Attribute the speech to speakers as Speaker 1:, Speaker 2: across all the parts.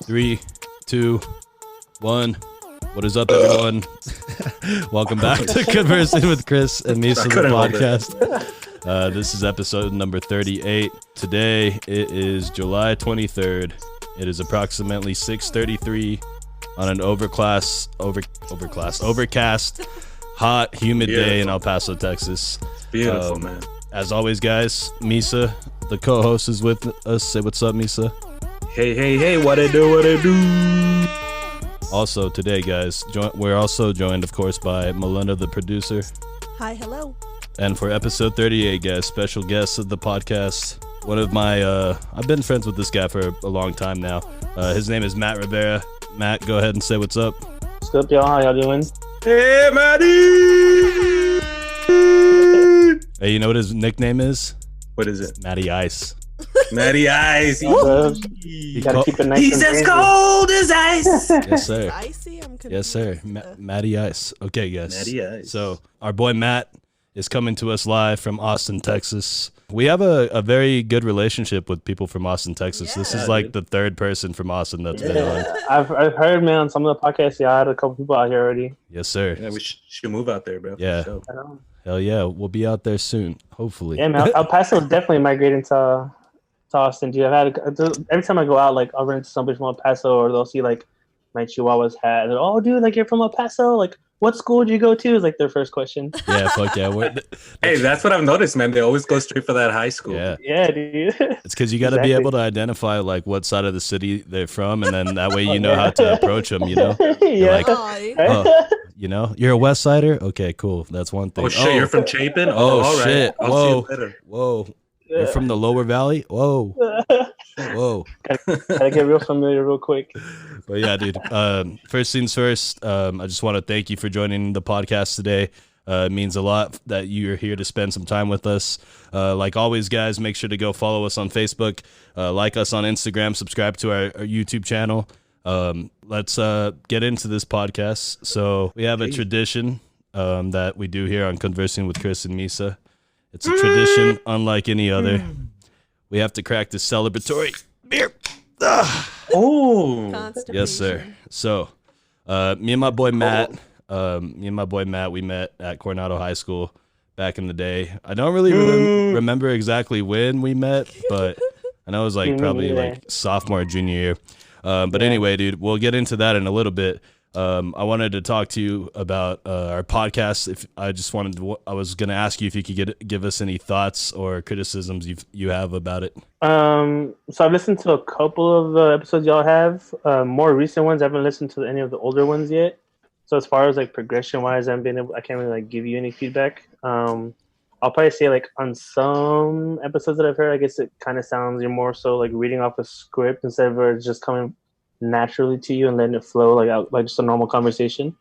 Speaker 1: 3, 2, 1. What is up, everyone? Welcome back to Conversing with Chris and Misa, the podcast. This is episode number 38. Today, it is July 23rd. It is approximately 6:33 on an overcast, hot, humid day in El Paso, Texas.
Speaker 2: Beautiful, man.
Speaker 1: As always, guys, Misa, the co-host, is with us. Say what's up, Misa.
Speaker 2: Hey, what it do?
Speaker 1: Also, today, guys, we're also joined, of course, by Melinda, the producer.
Speaker 3: Hi, hello.
Speaker 1: And for episode 38, guys, special guest of the podcast, one of my, I've been friends with this guy for a long time now. His name is Matt Rivera. Matt, go ahead and say what's up.
Speaker 4: What's up, y'all? How y'all doing?
Speaker 2: Hey, Matty!
Speaker 1: Hey, you know what his nickname is?
Speaker 2: What is it?
Speaker 1: Matty Ice.
Speaker 2: Matty Ice.
Speaker 4: You gotta keep it nice.
Speaker 2: He's as cold as ice.
Speaker 1: Yes, sir.
Speaker 3: Icy? I'm confused.
Speaker 1: Yes, sir. Matty Ice. Okay, guys.
Speaker 2: Matty Ice.
Speaker 1: So our boy Matt is coming to us live from Austin, Texas. We have a very good relationship with people from Austin, Texas.
Speaker 3: Yeah.
Speaker 1: This is like the third person from Austin that's been on.
Speaker 4: I've heard, man, on some of the podcasts, I had a couple people out here already.
Speaker 1: Yes, sir.
Speaker 2: Yeah, we should move out there, bro.
Speaker 1: Yeah.
Speaker 2: So.
Speaker 1: Hell yeah. We'll be out there soon, hopefully.
Speaker 4: Yeah, man, El Paso definitely migrating to Austin, dude. Every time I go out, like, I'll run into somebody from El Paso, or they'll see, like, my Chihuahua's hat. And they're, oh, dude, like, you're from El Paso? Like, what school did you go to? Is like their first question.
Speaker 1: Yeah, fuck yeah.
Speaker 2: Hey, that's what I've noticed, man. They always go straight for that high school.
Speaker 4: Yeah, dude.
Speaker 1: It's because you got to be able to identify like what side of the city they're from, and then that way you know how to approach them. You know, you're like, oh, you know, you're a West Sider. Okay, cool. That's one thing.
Speaker 2: Oh shit, you're from Chapin.
Speaker 1: Oh
Speaker 2: all right.
Speaker 1: shit.
Speaker 2: I'll
Speaker 1: Whoa.
Speaker 2: see you later.
Speaker 1: Whoa. You're from the Lower Valley. Whoa. Whoa.
Speaker 4: Gotta get real familiar real quick.
Speaker 1: But yeah, dude. First things first, I just want to thank you for joining the podcast today. It means a lot that you're here to spend some time with us. Like always, guys, make sure to go follow us on Facebook, like us on Instagram, subscribe to our YouTube channel. Let's get into this podcast. So we have a tradition that we do here on Conversing with Chris and Misa. It's a tradition unlike any other. We have to crack this celebratory beer.
Speaker 2: Oh,
Speaker 1: yes, sir. So, me and my boy Matt, we met at Coronado High School back in the day. I don't really remember exactly when we met, but I know it was like probably like sophomore, junior year. But anyway, dude, we'll get into that in a little bit. I wanted to talk to you about our podcast. I was going to ask you if you could give us any thoughts or criticisms you have about it.
Speaker 4: So I've listened to a couple of episodes y'all have. More recent ones, I haven't listened to any of the older ones yet. So as far as like progression wise, I can't really like give you any feedback. I'll probably say like on some episodes that I've heard, I guess it kind of sounds you're more so like reading off a script instead of it's just coming naturally to you and letting it flow like just a normal conversation.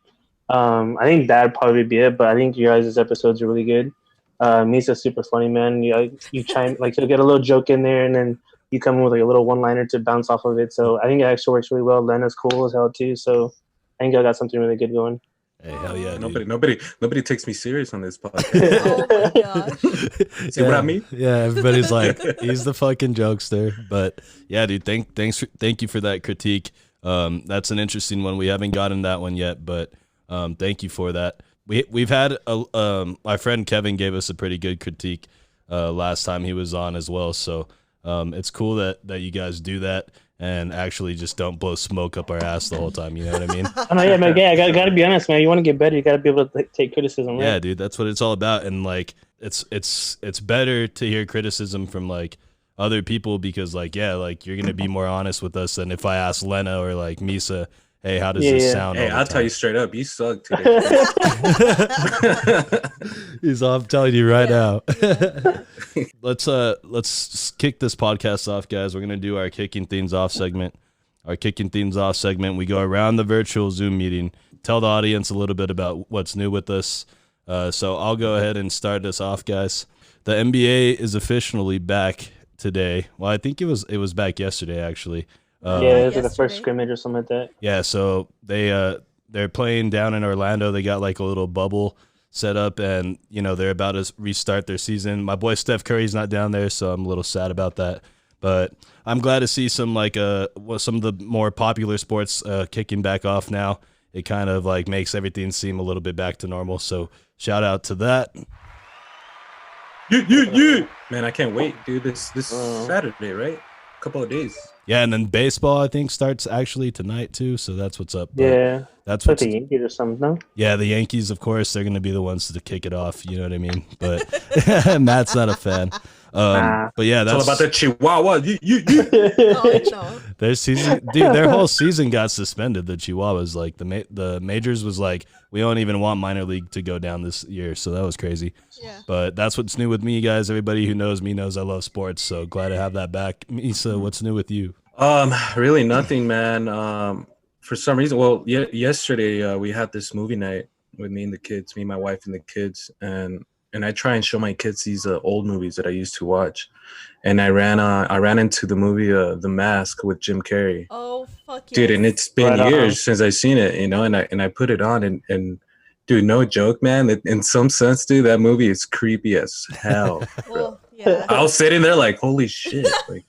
Speaker 4: I think that'd probably be it, but I think your guys' episodes are really good. Misa's super funny, man. You chime, like, you'll get a little joke in there and then you come in with like a little one-liner to bounce off of it. So I think it actually works really well. Lena's cool as hell too. So I think y'all got something really good going.
Speaker 1: Hey, hell yeah,
Speaker 2: nobody takes me serious on this podcast.
Speaker 3: Oh my gosh.
Speaker 2: See what I mean?
Speaker 1: Yeah, everybody's like, he's the fucking jokester. But yeah, dude, thank you for that critique. That's an interesting one. We haven't gotten that one yet, but thank you for that. We've had my friend Kevin gave us a pretty good critique last time he was on as well. So it's cool that you guys do that and actually just don't blow smoke up our ass the whole time. You know what I mean?
Speaker 4: Oh, no, yeah, man. Yeah, I gotta be honest, man. You want to get better, you gotta be able to take criticism. Right?
Speaker 1: Yeah, dude, that's what it's all about. And like, it's better to hear criticism from like other people because like, yeah, like you're gonna be more honest with us than if I ask Lena or like Misa, hey, how does this sound?
Speaker 2: Hey, I'll tell you straight up, you suck today.
Speaker 1: I'm telling you right now. Let's kick this podcast off, guys. We're gonna do our kicking things off segment. We go around the virtual Zoom meeting, tell the audience a little bit about what's new with us. So I'll go ahead and start us off, guys. The NBA is officially back today. Well, I think it was back yesterday, actually.
Speaker 4: It was like the first scrimmage or something like that.
Speaker 1: Yeah, so they're playing down in Orlando. They got like a little bubble set up, and they're about to restart their season. My boy Steph Curry's not down there, so I'm a little sad about that. But I'm glad to see some some of the more popular sports kicking back off now. It kind of like makes everything seem a little bit back to normal. So shout out to that.
Speaker 2: Man, I can't wait, dude. This Saturday, right? A couple of days.
Speaker 1: Yeah, and then baseball I think starts actually tonight too. So that's what's up. But
Speaker 4: Yeah,
Speaker 1: that's
Speaker 4: like
Speaker 1: what's
Speaker 4: the Yankees or something. No?
Speaker 1: Yeah, the Yankees, of course, they're going to be the ones to kick it off. You know what I mean? But Matt's not a fan. But yeah, that's
Speaker 2: it's all about the Chihuahua.
Speaker 3: Oh, no.
Speaker 1: their season. Dude, their whole season got suspended. The Chihuahuas, like the majors, was like, we don't even want minor league to go down this year. So that was crazy.
Speaker 3: Yeah.
Speaker 1: But that's what's new with me, guys. Everybody who knows me knows I love sports. So glad to have that back. Misa, what's new with you?
Speaker 2: Really nothing, man. For some reason, well, yesterday we had this movie night with me and the kids, me, my wife, and the kids, and I try and show my kids these old movies that I used to watch, and I ran into the movie The Mask with Jim Carrey.
Speaker 3: Oh, fuck
Speaker 2: Dude,
Speaker 3: yes.
Speaker 2: and it's been
Speaker 4: Right
Speaker 2: years
Speaker 4: on.
Speaker 2: since I seen it, you know, and I put it on, and dude, no joke, man. In some sense, dude, that movie is creepy as hell.
Speaker 3: Well, yeah.
Speaker 2: I was sitting there like, holy shit, like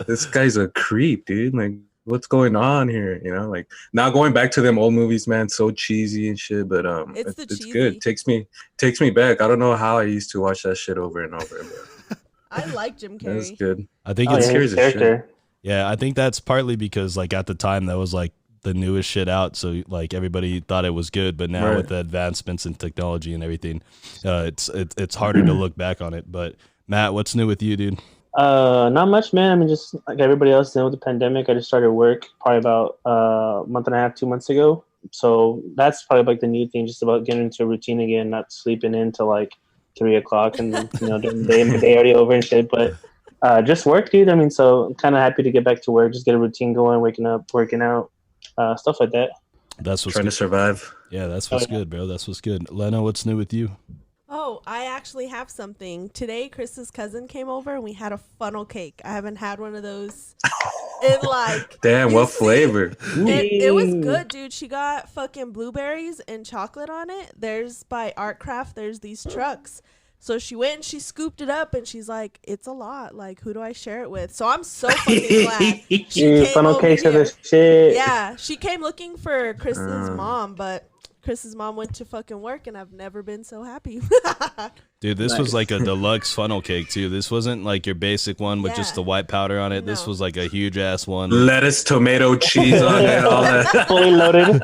Speaker 2: this guy's a creep, dude. Like, what's going on here? You know, like now going back to them old movies, man, so cheesy and shit. But
Speaker 3: It's the
Speaker 2: it's
Speaker 3: cheesy.
Speaker 2: good. Takes me back. I don't know how I used to watch that shit over and over. But
Speaker 3: I like Jim
Speaker 2: that's
Speaker 3: Carrey.
Speaker 2: good.
Speaker 1: I think
Speaker 4: Oh,
Speaker 1: it's
Speaker 4: yeah,
Speaker 2: Carrey's
Speaker 4: his
Speaker 2: a shit.
Speaker 4: character.
Speaker 1: Yeah, I think that's partly because like at the time that was like the newest shit out, so like everybody thought it was good. But now
Speaker 2: Right.
Speaker 1: with the advancements in technology and everything, it's harder to look back on it. But Matt, what's new with you, dude?
Speaker 4: Not much, man. I mean, just like everybody else, dealing with the pandemic. I just started work probably about a month and a half, 2 months ago. So that's probably like the new thing, just about getting into a routine again, not sleeping in till like 3 o'clock and during the day already over and shit. But just work, dude. I mean, so I'm kind of happy to get back to work, just get a routine going, waking up, working out, stuff like that.
Speaker 1: That's what's
Speaker 2: Trying
Speaker 1: good.
Speaker 2: to survive.
Speaker 1: Yeah, that's what's
Speaker 4: Oh, yeah.
Speaker 1: good, bro. That's what's good. Leno, what's new with you?
Speaker 3: Oh, I actually have something. Today, Chris's cousin came over and we had a funnel cake. I haven't had one of those in like.
Speaker 2: Damn,
Speaker 3: you
Speaker 2: what
Speaker 3: see?
Speaker 2: flavor?
Speaker 3: It was good, dude. She got fucking blueberries and chocolate on it. There's by Artcraft, there's these trucks. So she went and she scooped it up and she's like, it's a lot. Like, who do I share it with? So I'm so fucking glad. She came
Speaker 4: Funnel
Speaker 3: over
Speaker 4: cakes of
Speaker 3: here.
Speaker 4: this shit.
Speaker 3: Yeah, she came looking for Chris's mom, but Chris's mom went to fucking work and I've never been so happy.
Speaker 1: Dude, this was
Speaker 4: Nice.
Speaker 1: like a deluxe funnel cake too. This wasn't like your basic one with just
Speaker 3: Yeah.
Speaker 1: the white powder on it. This
Speaker 3: No.
Speaker 1: was like a huge ass one.
Speaker 2: Lettuce, tomato, cheese on it, all that.
Speaker 4: Fully loaded.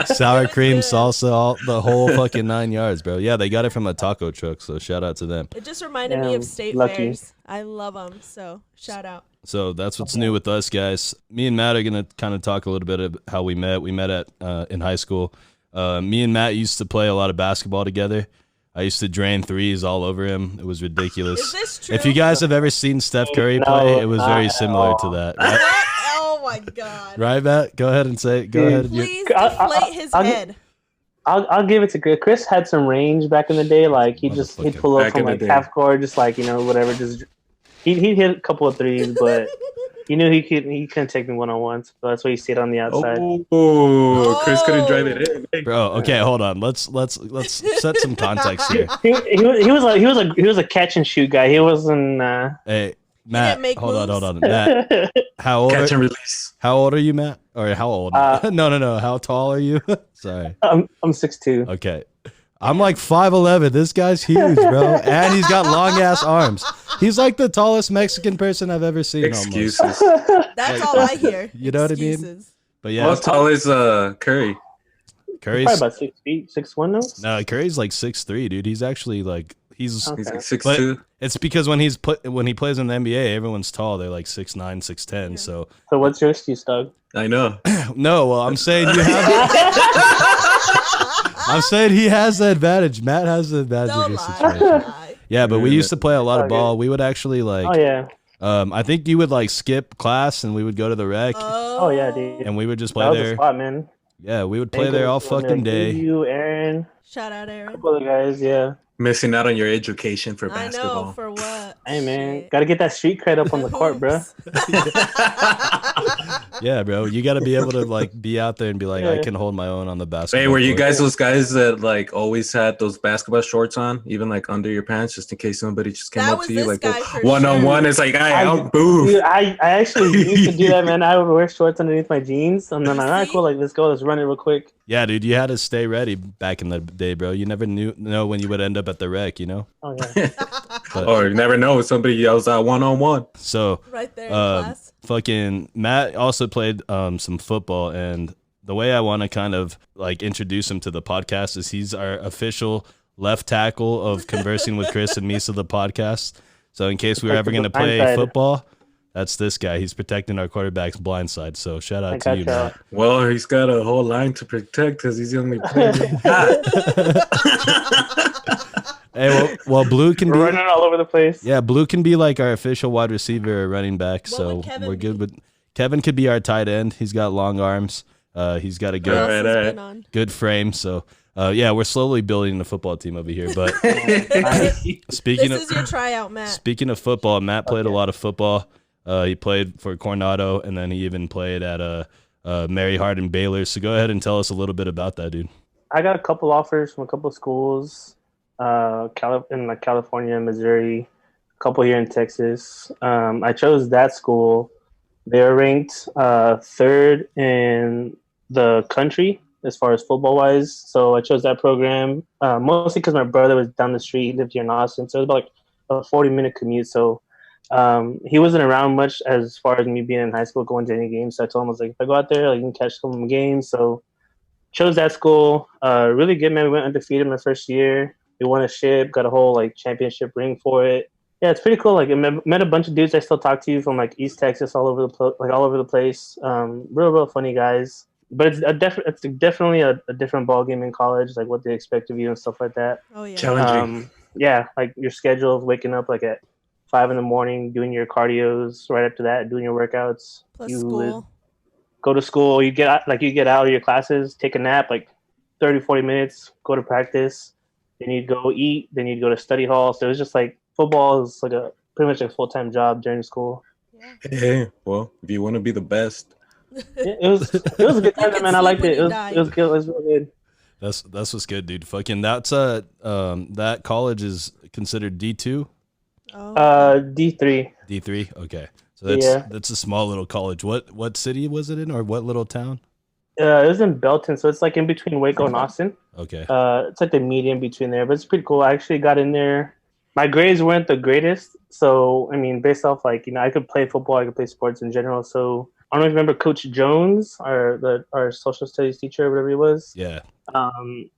Speaker 1: Sour
Speaker 3: It was
Speaker 1: cream,
Speaker 3: good.
Speaker 1: salsa, the whole fucking 9 yards, bro. Yeah, they got it from a taco truck, so shout out to them.
Speaker 3: It just reminded me
Speaker 4: Damn,
Speaker 3: of state
Speaker 4: lucky.
Speaker 3: fairs. I love them, so shout out.
Speaker 1: So that's what's new with us, guys. Me and Matt are gonna kind of talk a little bit of how we met. We met at in high school. Me and Matt used to play a lot of basketball together. I used to drain threes all over him. It was ridiculous.
Speaker 3: Is this true?
Speaker 1: If you guys have ever seen Steph Curry
Speaker 4: No,
Speaker 1: play, it was very
Speaker 4: not at
Speaker 1: similar to
Speaker 4: all.
Speaker 1: that.
Speaker 3: What?
Speaker 1: Right,
Speaker 3: Oh my god.
Speaker 1: right Matt? Go ahead and say it. Go ahead. You're-
Speaker 3: Please
Speaker 4: I-
Speaker 3: deflate his
Speaker 4: I'll-
Speaker 3: head.
Speaker 4: I'll give it to Chris. Chris had some range back in the day. Like he'd
Speaker 1: Motherfucker.
Speaker 4: pull up
Speaker 2: Back
Speaker 4: from
Speaker 2: in the
Speaker 4: like
Speaker 2: day.
Speaker 4: half court, just like whatever. Just he'd hit a couple of threes, but he knew he couldn't take me 1-on-1. So that's why he stayed on the outside.
Speaker 2: Oh, Chris couldn't drive it in. Hey.
Speaker 1: Bro, okay, hold on. Let's set some context here.
Speaker 4: He was a catch and shoot guy. He wasn't.
Speaker 1: Hey, Matt,
Speaker 3: didn't make
Speaker 1: hold
Speaker 3: moves?
Speaker 1: on. Matt, how old?
Speaker 2: Catch and release.
Speaker 1: How old are you, Matt? Or how old? No. How tall are you? Sorry.
Speaker 4: I'm 6'2".
Speaker 1: Okay. I'm like 5'11". This guy's huge, bro. And he's got long ass arms. He's like the tallest Mexican person I've ever seen. Almost.
Speaker 2: Excuses.
Speaker 3: That's all I hear.
Speaker 1: You know what I mean?
Speaker 3: Excuses.
Speaker 1: But yeah,
Speaker 2: How tall is Curry?
Speaker 1: Curry's
Speaker 4: Probably about 6 feet, 6'1" now.
Speaker 1: no, Curry's like 6'3", dude. He's actually like he's.
Speaker 4: Okay.
Speaker 2: He's like 6'2".
Speaker 1: But it's because when he plays in the NBA, everyone's tall. They're like 6'9", 6'10".
Speaker 3: Yeah.
Speaker 1: So
Speaker 4: So what's your excuse, Doug?
Speaker 2: I know.
Speaker 1: no, well, I'm saying you have. I'm saying he has the advantage. Matt has the advantage
Speaker 3: Don't
Speaker 1: in this
Speaker 3: lie.
Speaker 1: situation.
Speaker 3: Don't lie.
Speaker 1: Yeah, but we used to play a lot of
Speaker 4: Okay.
Speaker 1: ball. We would actually like.
Speaker 4: Oh yeah.
Speaker 1: I think you would like skip class and we would go to the rec
Speaker 4: Oh yeah, dude.
Speaker 1: and we would just
Speaker 4: That
Speaker 1: play
Speaker 4: was a
Speaker 1: there.
Speaker 4: spot, man.
Speaker 1: Yeah, we would play there all fucking day.
Speaker 4: You, Aaron,
Speaker 3: Shout out,
Speaker 4: a
Speaker 3: Aaron.
Speaker 4: couple other guys. Yeah.
Speaker 2: Missing out on your education for
Speaker 3: I know,
Speaker 2: basketball.
Speaker 3: for what?
Speaker 4: Hey man,
Speaker 3: Shit.
Speaker 4: gotta get that street cred up on the court, bro.
Speaker 3: Hoops.
Speaker 1: Yeah, bro. You got to be able to like be out there and be like, I
Speaker 4: Yeah.
Speaker 1: can hold my own on the basketball.
Speaker 2: Hey, were you
Speaker 1: court.
Speaker 2: guys those guys that like always had those basketball shorts on, even like under your pants, just in case somebody just came
Speaker 3: That
Speaker 2: up
Speaker 3: was
Speaker 2: to you
Speaker 3: this
Speaker 2: like
Speaker 3: guy for
Speaker 2: one on
Speaker 3: sure.
Speaker 2: one? It's like, I
Speaker 4: Dude,
Speaker 2: out, boo.
Speaker 4: I actually used to do that, man. I would wear shorts underneath my jeans, and then I'm like,
Speaker 3: See?
Speaker 4: cool, like let's go, let's run it real quick.
Speaker 1: Yeah, dude, you had to stay ready back in the day, bro. You never know when you would end up at the wreck, you know?
Speaker 4: Oh yeah.
Speaker 1: But-
Speaker 2: Or you never know, somebody yells out one on one.
Speaker 1: So,
Speaker 3: Right there in class.
Speaker 1: fucking Matt also played some football, and the way I want to kind of like introduce him to the podcast is he's our official left tackle of Conversing with Chris and Misa, the podcast. So in case we were
Speaker 4: Like
Speaker 1: ever
Speaker 4: the
Speaker 1: going to play
Speaker 4: blind side.
Speaker 1: football, that's this guy. He's protecting our quarterback's blind side. So shout out
Speaker 4: I
Speaker 1: to you,
Speaker 4: gotcha.
Speaker 1: Matt.
Speaker 2: Well, he's got a whole line to protect because he's the only player. we got.
Speaker 1: Hey, well, Blue can
Speaker 4: We're
Speaker 1: be
Speaker 4: running all over the place.
Speaker 1: yeah, Blue can be like our official wide receiver or running back.
Speaker 3: What
Speaker 1: So
Speaker 3: would Kevin
Speaker 1: we're good
Speaker 3: be?
Speaker 1: with Kevin could be our tight end. He's got long arms. He's got a
Speaker 3: What
Speaker 1: good
Speaker 3: else
Speaker 2: Alright,
Speaker 3: has
Speaker 2: alright.
Speaker 3: been on?
Speaker 1: good frame. So yeah, we're slowly building the football team over here. But speaking
Speaker 3: This
Speaker 1: of
Speaker 3: is your tryout, Matt.
Speaker 1: speaking of football, Matt played a
Speaker 4: Okay.
Speaker 1: lot of football. He played for Coronado, and then he even played at Mary Hardin Baylor. So go ahead and tell us a little bit about that, dude.
Speaker 4: I got a couple offers from a couple schools, in like California, Missouri, a couple here in Texas. I chose that school. They're ranked third in the country as far as football wise. So I chose that program mostly because my brother was down the street. He lived here in Austin, so it was about like a 40-minute commute. So he wasn't around much as far as me being in high school going to any games. So I told him, I was like, if I go out there, like, you can catch some of the games. So chose that school. Really good, man. We went undefeated in the first year. We won a ship, got a whole like championship ring for it. Yeah, it's pretty cool. Like, I met a bunch of dudes I still talk to from like East Texas, all over the place. Real funny guys. But it's definitely a different ball game in college, like what they expect of you and stuff like that.
Speaker 3: Oh yeah.
Speaker 2: Challenging.
Speaker 4: Yeah, like your schedule of waking up like at 5 a.m, doing your cardios. Right after that, doing your workouts.
Speaker 3: Plus
Speaker 4: You
Speaker 3: school.
Speaker 4: go to school. You get out of your classes, take a nap, like 30, 40 minutes. Go to practice. Then you'd go eat. Then you'd go to study hall. So it was just like football is like pretty much a full-time job during school.
Speaker 3: Yeah.
Speaker 2: Hey, well, if you want to be the best,
Speaker 4: It was a good time,
Speaker 3: can
Speaker 4: man. I liked
Speaker 3: sleep
Speaker 4: it.
Speaker 3: when
Speaker 4: It
Speaker 3: you
Speaker 4: was
Speaker 3: die.
Speaker 4: good. It was real good.
Speaker 1: That's what's good, dude. Fucking that's that college is considered D2,
Speaker 3: Oh.
Speaker 4: D3.
Speaker 1: D3. Okay, so
Speaker 4: Yeah.
Speaker 1: that's a small little college. What city was it in, or what little town?
Speaker 4: It was in Belton, so it's like in between Waco and Austin.
Speaker 1: Okay,
Speaker 4: It's like the median between there, but it's pretty cool. I actually got in there. My grades weren't the greatest, so I mean, based off like I could play football, I could play sports in general. So I don't know if you remember Coach Jones, our social studies teacher, whatever he was.
Speaker 1: yeah.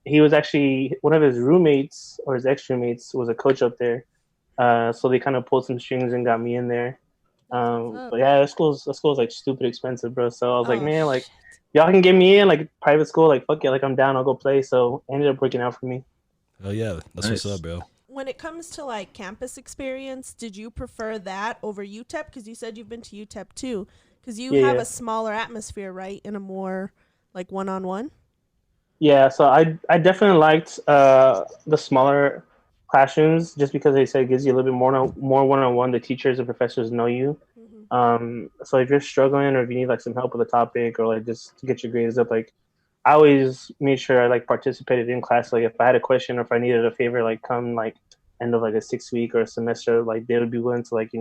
Speaker 4: He was actually one of his roommates or his ex-roommates was a coach up there. So they kind of pulled some strings and got me in there. But yeah, that school's like stupid expensive, bro. So I was like,
Speaker 3: Oh,
Speaker 4: man, like
Speaker 3: shit.
Speaker 4: y'all can get me in like private school, like fuck it, like I'm down, I'll go play. So it ended up working out for me.
Speaker 1: Oh yeah, that's what's
Speaker 2: Nice.
Speaker 1: up, bro.
Speaker 3: When it comes to like campus experience, did you prefer that over UTEP? Because you said you've been to UTEP too. Because you have
Speaker 4: Yeah.
Speaker 3: a smaller atmosphere, right? In a more like one-on-one.
Speaker 4: Yeah, so I definitely liked the smaller classrooms just because they say it gives you a little bit more one-on-one. The teachers and professors know you. So if you're struggling or if you need like some help with a topic or like just to get your grades up, like I always made sure I like participated in class. Like if I had a question or if I needed a favor, like come like end of like a 6-week or a semester, like they would be willing to like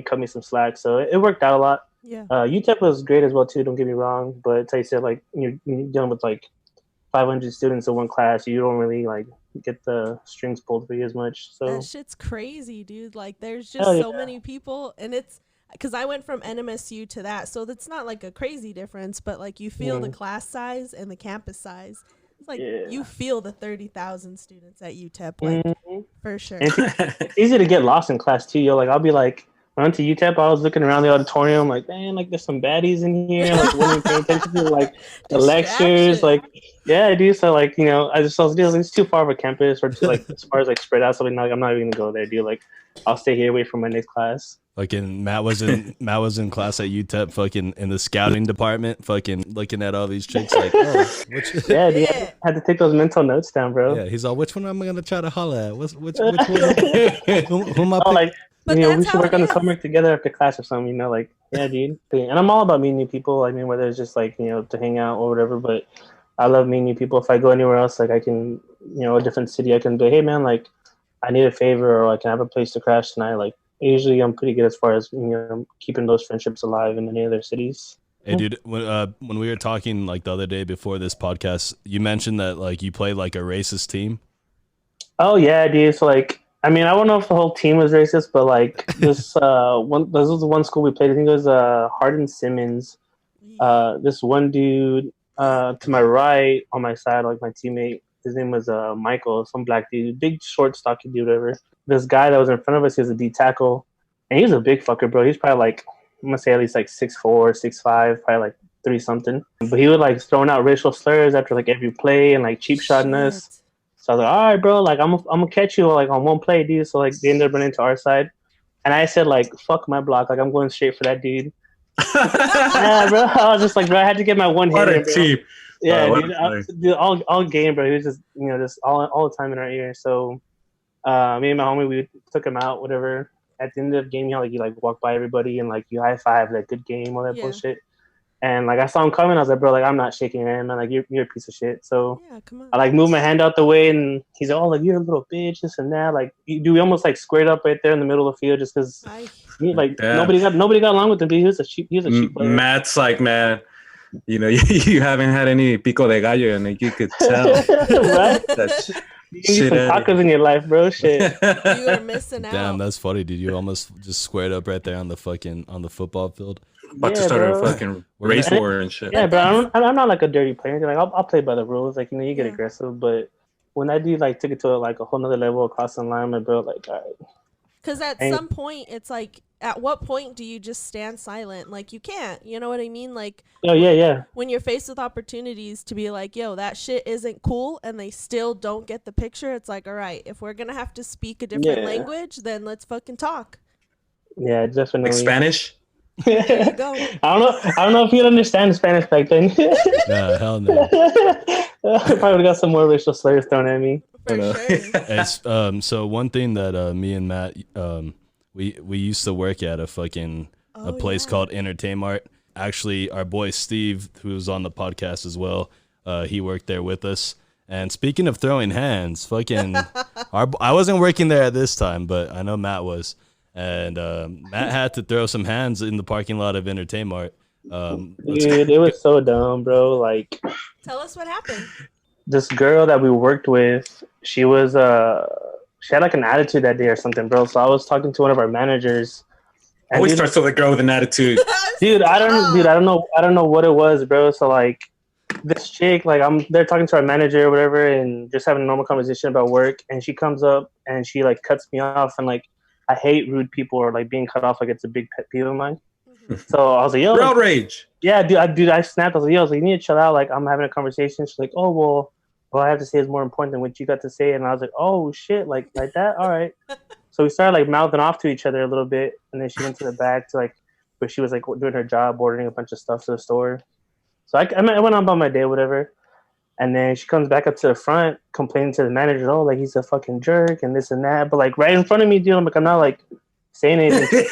Speaker 4: cut me some slack. So it worked out a lot.
Speaker 3: Yeah.
Speaker 4: UTEP was great as well too. Don't get me wrong, but it's like you said, like you're dealing with like 500 students in one class, you don't really like get the strings pulled for you as much. So
Speaker 3: That shit's crazy, dude. Like, there's just
Speaker 4: Hell
Speaker 3: so
Speaker 4: yeah.
Speaker 3: many people, and it's because I went from NMSU to that, so that's not like a crazy difference, but like you feel the class size and the campus size. It's like
Speaker 4: Yeah.
Speaker 3: you feel the 30,000 students at UTEP, like
Speaker 4: Mhm.
Speaker 3: for sure.
Speaker 4: And it's easy to get lost in class too. Yo, like I'll be like, when I went to UTEP, I was looking around the auditorium, like, man, like there's some baddies in here, like wasn't paying attention to like the lectures,
Speaker 3: Distraction.
Speaker 4: like yeah, I do. So like, I was like, it's too far of a campus or too like as far as like spread out. So like, I'm not even gonna go there, dude. Like, I'll stay here, wait for my next class.
Speaker 1: Fucking Matt was in class at UTEP, fucking in the scouting department, fucking looking at all these chicks like, oh,
Speaker 4: yeah, dude, I had to take those mental notes down, bro.
Speaker 1: Yeah, he's all, which one am I gonna try to holler at? Which one? Who am I
Speaker 4: Oh, like,
Speaker 3: But
Speaker 4: we
Speaker 3: that's
Speaker 4: should
Speaker 3: how
Speaker 4: work
Speaker 3: it
Speaker 4: on the
Speaker 3: is.
Speaker 4: homework together after class or something, like, yeah, dude. And I'm all about meeting new people. I mean, whether it's just like, to hang out or whatever, but I love meeting new people. If I go anywhere else, like I can, a different city, I can be, hey man, like I need a favor or I can have a place to crash tonight. Like usually I'm pretty good as far as, keeping those friendships alive in any other cities.
Speaker 1: Hey, dude, when we were talking like the other day before this podcast, you mentioned that like you play like a racist team.
Speaker 4: Oh yeah, dude. So like, I mean, I don't know if the whole team was racist, but like this this was the one school we played. I think it was Hardin Simmons. This one dude to my right on my side, like my teammate, his name was Michael, some black dude, big short stocky dude, whatever. This guy that was in front of us, he was a D tackle, and he was a big fucker, bro. He's probably like, I'm gonna say at least like 6'4", 6'5", probably like 3 something. But he would like throwing out racial slurs after like every play and like cheap shotting us. So I was like, all right, bro, like I'm gonna catch you like on one play, dude. So like they ended up running to our side, and I said like, fuck my block, like I'm going straight for that dude. Yeah, bro. I was just like, bro, I had to get my one hit in, bro.
Speaker 2: Team.
Speaker 4: Yeah, dude, all game, bro. He was just, just all the time in our ear. So, me and my homie, we took him out, whatever. At the end of the game, you like walk by everybody and like you high five, like good game, all that bullshit. And like I saw him coming, I was like, bro, like I'm not shaking your hand, man. Like you're a piece of shit. So
Speaker 3: come on.
Speaker 4: I like moved my hand out the way, and he's like, oh, like you're a little bitch, this and that. Like, we almost like squared up right there in the middle of the field, just because like nobody got along with him. He was a cheap player.
Speaker 2: Matt's like, man, you haven't had any pico de gallo, and like, you could tell.
Speaker 4: Right? You need some tacos in your life, bro. Shit.
Speaker 3: You are missing out.
Speaker 1: Damn, that's funny, dude. You almost just squared up right there on the football field.
Speaker 2: About to start a fucking race war and shit.
Speaker 4: Yeah, bro. I'm not like a dirty player. Like I'll play by the rules. Like you get aggressive, but when that dude like took it to like a whole nother level across the line, my bro, like all right.
Speaker 3: Because at some point, it's like, at what point do you just stand silent? Like, you can't. You know what I mean? Like,
Speaker 4: oh, yeah.
Speaker 3: When you're faced with opportunities to be like, yo, that shit isn't cool, and they still don't get the picture, it's like, all right, if we're going to have to speak a different language, then let's fucking talk.
Speaker 4: Yeah, definitely.
Speaker 2: Like Spanish?
Speaker 3: There you go.
Speaker 4: I don't know if you'd understand Spanish back then.
Speaker 1: Nah, hell no.
Speaker 4: I probably would have got some more racial slurs thrown at me.
Speaker 3: For sure.
Speaker 1: So one thing that me and Matt we used to work at a place called Entertainmart. Actually, our boy Steve, who was on the podcast as well, he worked there with us. And speaking of throwing hands, I wasn't working there at this time, but I know Matt was. And Matt had to throw some hands in the parking lot of Entertainmart.
Speaker 4: Dude, it was so dumb, bro. Like,
Speaker 3: tell us what happened.
Speaker 4: This girl that we worked with, she was she had like an attitude that day or something, bro. So I was talking to one of our managers.
Speaker 2: Always starts with a girl with an attitude.
Speaker 4: Dude, I don't know what it was, bro. So like this chick, like they're talking to our manager or whatever, and just having a normal conversation about work, and she comes up and she like cuts me off, and like I hate rude people or like being cut off, like it's a big pet peeve of mine. So I was like, yo,
Speaker 2: road rage.
Speaker 4: Yeah, dude, I snapped. I was like, yo, you need to chill out. Like I'm having a conversation. She's like, oh well, what I have to say is more important than what you got to say. And I was like, oh shit, like that. All right. So we started like mouthing off to each other a little bit, and then she went to the back to like where she was like doing her job, ordering a bunch of stuff to the store. So I went on about my day, whatever. And then she comes back up to the front, complaining to the manager, oh, like he's a fucking jerk and this and that. But like right in front of me, dude, I'm not like saying anything.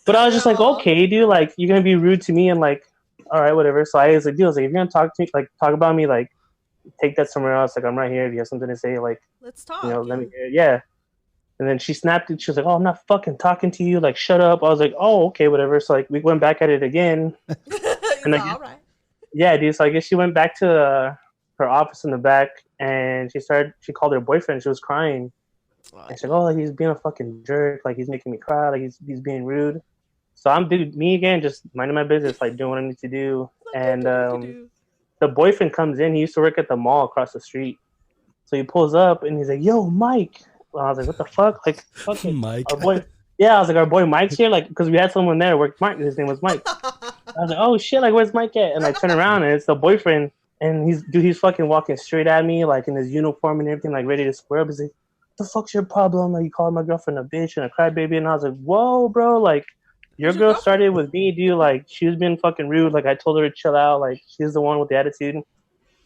Speaker 4: But I was just like, okay, dude, like you're gonna be rude to me and like, all right, whatever. So I was like, dude, if you're gonna talk to me, like talk about me, like take that somewhere else. Like I'm right here. If you have something to say, like
Speaker 3: let's talk.
Speaker 4: Let me hear it. Yeah. And then she snapped it. She was like, oh, I'm not fucking talking to you. Like, shut up. I was like, oh, okay, whatever. So like we went back at it again. And like, all right. Yeah, dude. So I guess she went back to her office in the back, and she called her boyfriend. She was crying. And she's like, oh, he's being a fucking jerk. Like, he's making me cry. Like, he's being rude. So me again, just minding my business, like doing what I need to do. And the boyfriend comes in. He used to work at the mall across the street. So he pulls up, and he's like, yo, Mike. Well, I was like, what the fuck? Like, fucking
Speaker 1: Mike.
Speaker 4: Our boy. Yeah, I was like, our boy Mike's here. Like, because we had someone there work Mike. His name was Mike. I was like, oh, shit. Like, where's Mike at? And I turn around, and it's the boyfriend. And he's fucking walking straight at me, like in his uniform and everything, like ready to square up. He's like, "The fuck's your problem? Like you calling my girlfriend a bitch and a crybaby?" And I was like, "Whoa, bro! Like Your girl started with me, dude. Like, she was being fucking rude. Like, I told her to chill out. Like, she's the one with the attitude.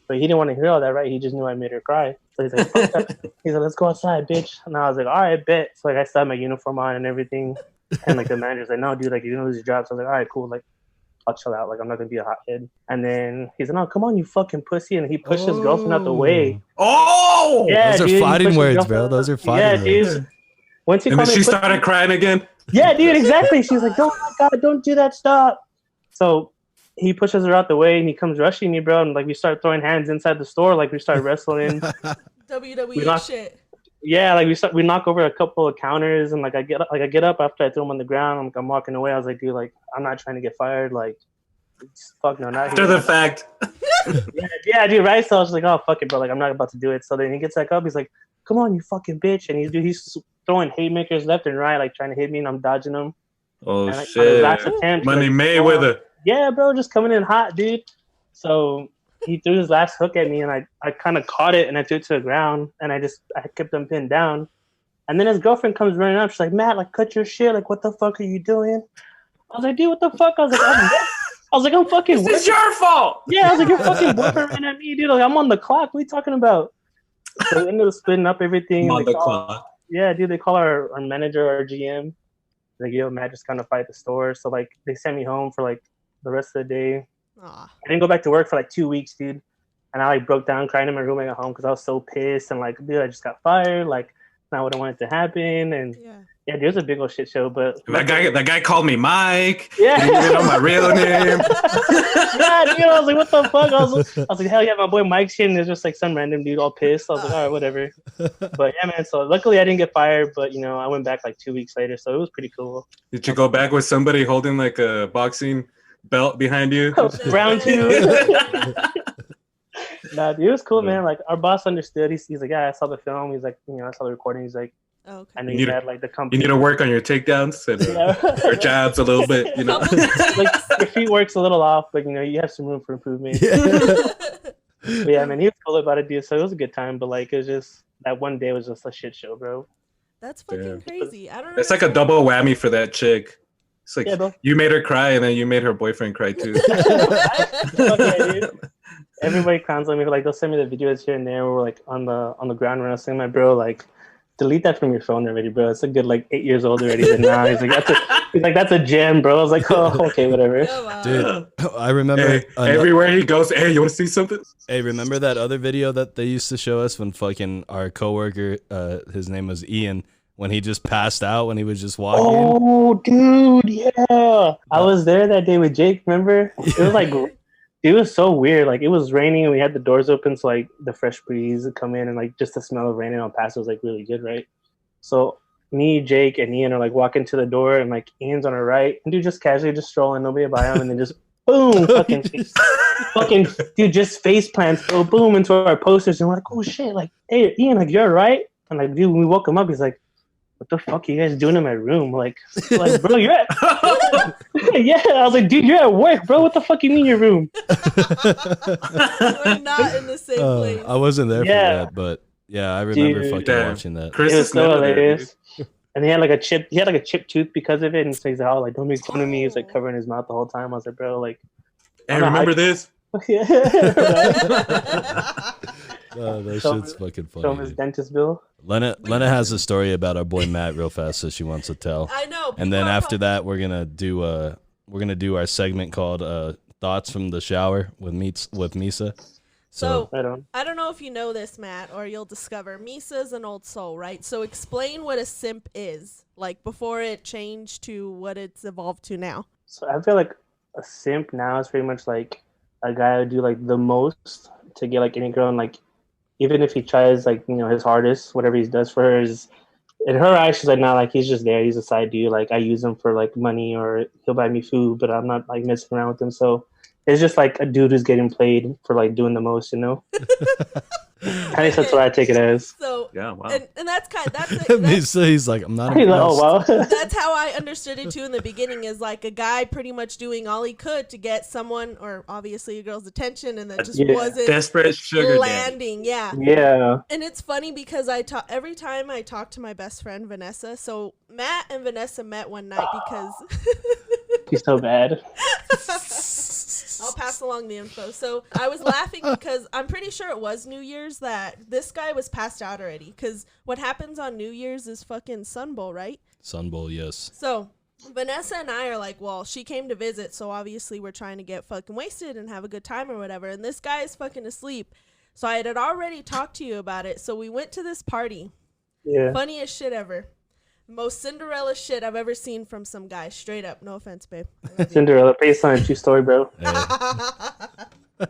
Speaker 4: But he didn't want to hear all that, right? He just knew I made her cry. So he's like, fuck that. He's like, let's go outside, bitch. And I was like, all right, bet. So, like, I still had my uniform on and everything. And, like, the manager's like, no, dude, like, you're going to lose your job. So I was like, all right, cool. Like, I'll chill out. Like, I'm not going to be a hothead. And then he's like, no, come on, you fucking pussy. And he pushed his girlfriend out the way.
Speaker 2: Oh!
Speaker 4: Yeah,
Speaker 1: those are fighting words, bro. Those are fighting words.
Speaker 4: Dude. Once he
Speaker 2: and then she started crying again?
Speaker 4: Yeah, dude, exactly. She was like, oh my God, don't do that, stop. So he pushes her out the way and he comes rushing me, bro. And like we start throwing hands inside the store, like we start wrestling.
Speaker 3: WWE shit.
Speaker 4: Yeah, like we knock over a couple of counters and like I get up after I throw him on the ground. I'm walking away. I was like, dude, like I'm not trying to get fired. Like, fuck no, not
Speaker 2: after
Speaker 4: here.
Speaker 2: the fact.
Speaker 4: yeah, dude, right? So I was like, oh fuck it, bro. Like I'm not about to do it. So then he gets back up. He's like, come on, you fucking bitch. And he's throwing haymakers left and right, like trying to hit me, and I'm dodging them.
Speaker 2: Oh,
Speaker 4: and, like,
Speaker 2: shit.
Speaker 4: Attempt,
Speaker 2: Money
Speaker 4: like,
Speaker 2: Mayweather.
Speaker 4: Yeah, bro, just coming in hot, dude. So he threw his last hook at me, and I kind of caught it, and I threw it to the ground, and I kept him pinned down. And then his girlfriend comes running up. She's like, Matt, like, cut your shit. Like, what the fuck are you doing? I was like, dude, what the fuck? I was like, I'm fucking
Speaker 2: This is your fault.
Speaker 4: Yeah, I was like, you're fucking boyfriend ran at me, dude. Like, I'm on the clock. What are you talking about? So we ended up splitting up everything.
Speaker 2: On the clock.
Speaker 4: Yeah, dude, they call our manager, our GM. Like, yo, Matt just kind of fight the store. So, like, they sent me home for, like, the rest of the day.
Speaker 3: Aww.
Speaker 4: I didn't go back to work for, like, 2 weeks, dude. And I, like, broke down crying in my room at home because I was so pissed. And, like, dude, I just got fired. Like, not what I wanted to happen. And, yeah, dude, it was a big old shit show. But
Speaker 2: that guy called me Mike.
Speaker 4: Yeah.
Speaker 2: He didn't know my real name.
Speaker 4: Yeah, dude, I was like, what the fuck? I was like, hell yeah, my boy Mike's here. And there's just, like, some random dude all pissed. I was like, all right, whatever. But, yeah, man, so luckily I didn't get fired. But, you know, I went back, like, 2 weeks later. So it was pretty cool.
Speaker 2: Did you go back with somebody holding, like, a boxing belt behind you?
Speaker 4: Round two. Nah, dude, it was cool, man. Like, our boss understood. He's like, yeah, I saw the film. He's like, you know, I saw the recording. He's like,
Speaker 3: okay.
Speaker 4: I know you had, like, the company.
Speaker 2: You need to work on your takedowns and your jabs a little bit, you know.
Speaker 4: Like, your feet works a little off, but, you know, you have some room for improvement. But yeah, man, he was cool about it, dude. So it was a good time, but, like, it was just, that one day was just a shit show, bro.
Speaker 3: That's fucking crazy. I don't know.
Speaker 2: It's like a double whammy for that chick. It's like,
Speaker 4: yeah,
Speaker 2: you made her cry and then you made her boyfriend cry too.
Speaker 4: Okay, dude. Everybody clowns on me. Like, they'll send me the videos here and there where we're, like, on the ground wrestling. My bro, like, delete that from your phone already, bro. It's a good, like, 8 years old already. But now he's like, that's a gem, bro. I was like, oh, okay, whatever.
Speaker 3: Oh, wow.
Speaker 1: Dude, I remember
Speaker 2: Hey, everywhere he goes, hey, you want to see something?
Speaker 1: Hey, remember that other video that they used to show us when fucking our coworker, his name was Ian, when he just passed out when he was just walking?
Speaker 4: Oh, dude, yeah. I was there that day with Jake, remember? It was like, it was so weird. Like, it was raining and we had the doors open, so, like, the fresh breeze would come in and, like, just the smell of raining on past was, like, really good, right? So me, Jake, and Ian are, like, walking to the door and, like, Ian's on our right. And dude, just casually just strolling, nobody by him, and then just boom, fucking dude, just face plants, go boom into our posters, and we're like, oh shit, like, hey, Ian, like, you're right. And, like, dude, when we woke him up, he's like, what the fuck are you guys doing in my room? Like bro, you're at yeah. I was like, dude, you're at work, bro. What the fuck you mean your room?
Speaker 3: We're not in the same place.
Speaker 1: I wasn't there for that, but yeah, I remember fucking watching that.
Speaker 4: It was so hilarious. And he had like a chip tooth because of it, and so he's like, oh, like, don't make fun of me. He's like covering his mouth the whole time. I was like, bro, like,
Speaker 2: hey, remember this?
Speaker 4: Yeah.
Speaker 1: That shit's fucking funny.
Speaker 4: Show him his dentist bill.
Speaker 1: Lena has a story about our boy Matt real fast, so she wants to tell.
Speaker 3: I know.
Speaker 1: And then after that, we're gonna do our segment called "Thoughts from the Shower" with Misa.
Speaker 3: So I don't know if you know this, Matt, or you'll discover Misa's an old soul, right? So explain what a simp is, like before it changed to what it's evolved to now.
Speaker 4: So I feel like a simp now is pretty much like a guy who do like the most to get like any girl, and like even if he tries like, you know, his hardest, whatever he does for her is, in her eyes, she's like, nah, like he's just there. He's a side dude. Like I use him for like money, or he'll buy me food, but I'm not like messing around with him. So it's just like a dude who's getting played for like doing the most, you know? At least that's what I take it as.
Speaker 3: So
Speaker 2: Yeah, wow.
Speaker 3: And that's that's
Speaker 1: So he's like, I'm not
Speaker 4: He's like,
Speaker 1: impressed.
Speaker 4: oh wow.
Speaker 3: that's how I understood it too in the beginning, is like a guy pretty much doing all he could to get someone, or obviously a girl's attention, and that just wasn't
Speaker 2: Desperate sugar daddy.
Speaker 3: landing. Yeah.
Speaker 4: Yeah.
Speaker 3: And it's funny because every time I talk to my best friend Vanessa, so Matt and Vanessa met one night because
Speaker 4: She's so bad.
Speaker 3: I'll pass along the info. So I was laughing because I'm pretty sure it was New Year's that this guy was passed out already. Because what happens on New Year's is fucking Sun Bowl, right?
Speaker 1: Sun Bowl, yes.
Speaker 3: So Vanessa and I are like, well, she came to visit, so obviously we're trying to get fucking wasted and have a good time or whatever. And this guy is fucking asleep. So I had already talked to you about it. So we went to this party.
Speaker 4: Yeah.
Speaker 3: Funniest shit ever. Most Cinderella shit I've ever seen from some guy. Straight up. No offense, babe.
Speaker 4: Cinderella, based on a true story, bro.
Speaker 1: Hey.
Speaker 3: And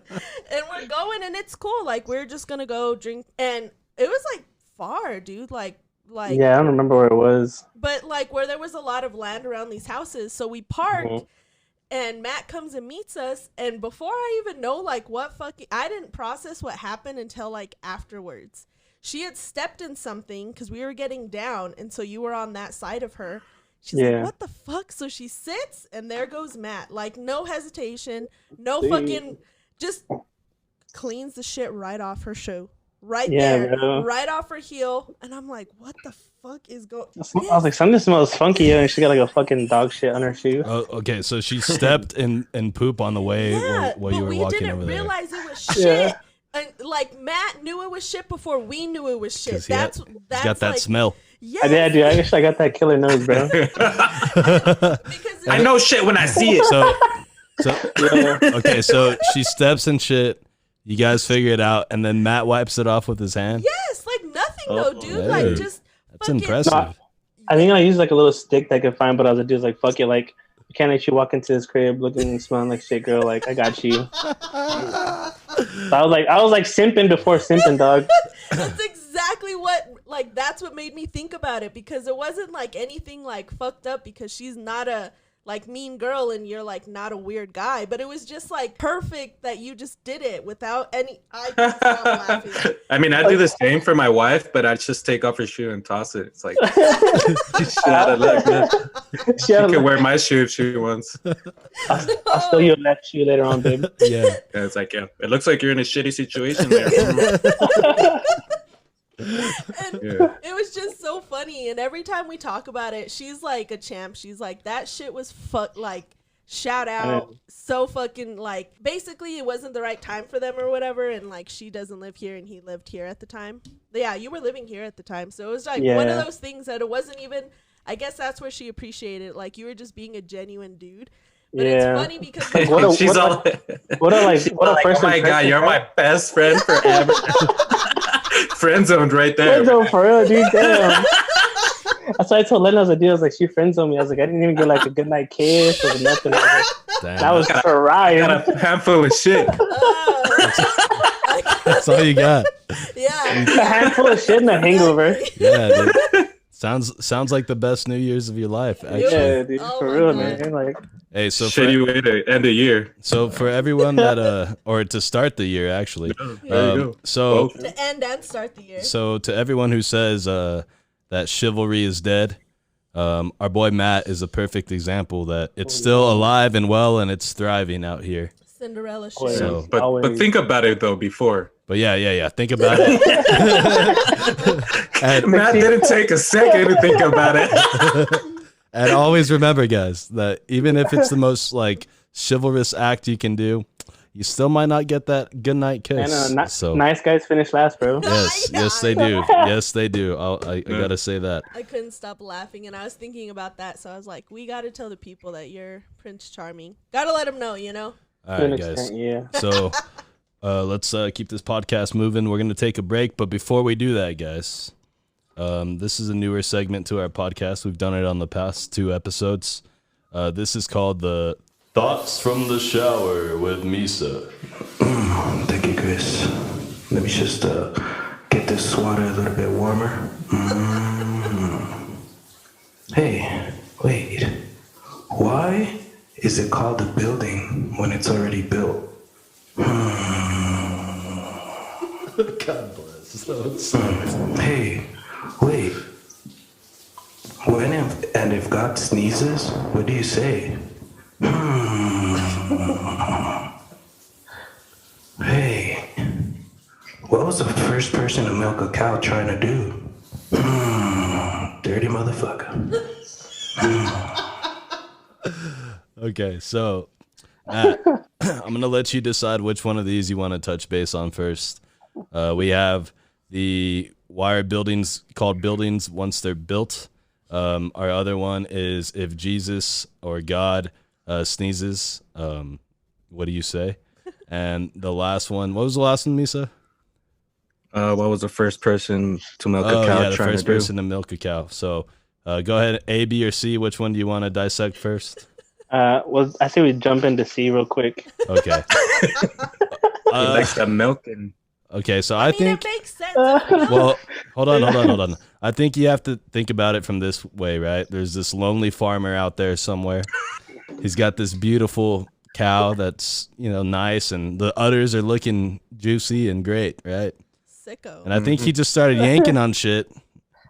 Speaker 3: we're going, and it's cool. Like, we're just gonna go drink, and it was like far, dude. Like
Speaker 4: Yeah, I don't remember where it was.
Speaker 3: but like where there was a lot of land around these houses. So we parked, and Matt comes and meets us. And before I even know like I didn't process what happened until like afterwards. She had stepped in something because we were getting down, and so you were on that side of her. She's like, what the fuck? So she sits, and there goes Matt. Like, no hesitation, no fucking, just cleans the shit right off her shoe. Right there.
Speaker 4: Bro.
Speaker 3: Right off her heel. And I'm like, what the fuck is going on?
Speaker 4: I was like, something smells funky, and she got like a fucking dog shit on her shoe.
Speaker 1: Oh, okay, so she stepped in poop on the way while you were walking over there.
Speaker 3: We didn't realize it was shit. And like Matt knew it was shit before we knew it was shit. That's
Speaker 1: He's got that
Speaker 3: like,
Speaker 1: smell.
Speaker 3: Yes.
Speaker 4: I did, dude. I actually got that killer nose, bro.
Speaker 3: Because
Speaker 2: I know shit when I see it.
Speaker 1: Okay, so she steps in shit. You guys figure it out, and then Matt wipes it off with his hand.
Speaker 3: yes, like nothing though, dude.
Speaker 1: Hey,
Speaker 3: Like just
Speaker 1: That's
Speaker 3: fucking,
Speaker 1: impressive.
Speaker 4: No, I think I used like a little stick that I could find, but I was like, dude, like, fuck it. Like, you can't let you walk into this crib looking and smelling like shit, girl. Like, I got you. So I was like simping before simping, dog.
Speaker 3: That's exactly what, like, that's what made me think about it, because it wasn't like anything like fucked up, because she's not a like mean girl and you're like not a weird guy, but it was just like perfect that you just did it without any. I just stopped laughing.
Speaker 2: I mean, I do the same for my wife, but I just take off her shoe and toss it. It's like, she had a look, man. She can wear my shoe if she wants.
Speaker 4: I'll steal your left shoe later on, babe.
Speaker 1: Yeah.
Speaker 2: Yeah, it's like, yeah, it looks like you're in a shitty situation there.
Speaker 3: And
Speaker 2: Yeah.
Speaker 3: it was just so funny, and every time we talk about it, she's like a champ. She's like, that shit was like, shout out, so fucking, like, basically it wasn't the right time for them or whatever, and like she doesn't live here and he lived here at the time. But yeah, you were living here at the time, so it was like one of those things that it wasn't even, I guess that's where she appreciated it. Like, you were just being a genuine dude. But it's funny because
Speaker 4: Like,
Speaker 2: What a
Speaker 4: first
Speaker 2: oh my god, you're my best friend forever. Friend zoned right there.
Speaker 4: friend zone for real, dude. Damn. That's why I told Lena, I was like, dude, I was like, she friend zoned me. I was like, I didn't even get like a good night kiss or nothing. I was like,
Speaker 1: Damn,
Speaker 4: that was for Ryan.
Speaker 2: Got a handful of shit.
Speaker 1: that's all you got.
Speaker 3: yeah,
Speaker 4: A handful of shit and a hangover.
Speaker 1: Yeah, dude. Sounds like the best New Year's of your life, actually.
Speaker 4: Yeah, dude,
Speaker 3: Oh
Speaker 4: for
Speaker 3: my
Speaker 4: real,
Speaker 3: God.
Speaker 4: man. Like,
Speaker 1: Hey, so
Speaker 2: Shitty way to end the year.
Speaker 1: for everyone that or to start the year, actually.
Speaker 2: There you go.
Speaker 1: So
Speaker 2: Both.
Speaker 3: to end and start the year.
Speaker 1: So to everyone who says that chivalry is dead, our boy Matt is a perfect example that it's still alive and well, and it's thriving out here.
Speaker 3: Cinderella shit.
Speaker 4: Oh, yeah.
Speaker 1: So,
Speaker 2: But think about it though before.
Speaker 1: but yeah. Think about it. and,
Speaker 2: Matt didn't take a second to think about it.
Speaker 1: and always remember, guys, that even if it's the most like chivalrous act you can do, you still might not get that good night kiss.
Speaker 4: and
Speaker 1: So
Speaker 4: nice guys finish last, bro.
Speaker 1: yes, they do. Yes, they do. I gotta say that.
Speaker 3: I couldn't stop laughing, and I was thinking about that, so I was like, we got to tell the people that you're Prince Charming. Got to let them know, you know?
Speaker 1: All
Speaker 4: To an
Speaker 1: right, guys.
Speaker 4: extent, yeah.
Speaker 1: So let's keep this podcast moving. We're going to take a break. But before we do that, guys, this is a newer segment to our podcast. We've done it on the past 2 episodes. This is called the Thoughts from the Shower with Misa.
Speaker 5: Thank you, Chris. Let me just get this water a little bit warmer. Hey, wait. Why is it called a building when it's already built?
Speaker 1: God bless.
Speaker 5: Hey, wait. If God sneezes, what do you say? Hey, what was the first person to milk a cow trying to do? Dirty motherfucker.
Speaker 1: Okay, so Matt, I'm gonna let you decide which one of these you want to touch base on first. We have the why are buildings called buildings once they're built. Our other one is if Jesus or God sneezes, what do you say? And the last one, what was the last one, Misa?
Speaker 2: What was the first person to milk a cow
Speaker 1: the
Speaker 2: trying
Speaker 1: first
Speaker 2: to do?
Speaker 1: person to milk a cow. So go ahead, A, B, or C. Which one do you want to dissect first?
Speaker 4: Well, I say we jump into C real quick.
Speaker 1: Okay.
Speaker 2: He likes that milk and.
Speaker 1: Okay, so
Speaker 3: I mean,
Speaker 1: think.
Speaker 3: it makes sense.
Speaker 1: Well, hold on. I think you have to think about it from this way, right? There's this lonely farmer out there somewhere. He's got this beautiful cow that's, nice, and the udders are looking juicy and great, right?
Speaker 3: Sicko.
Speaker 1: And I think he just started yanking on shit,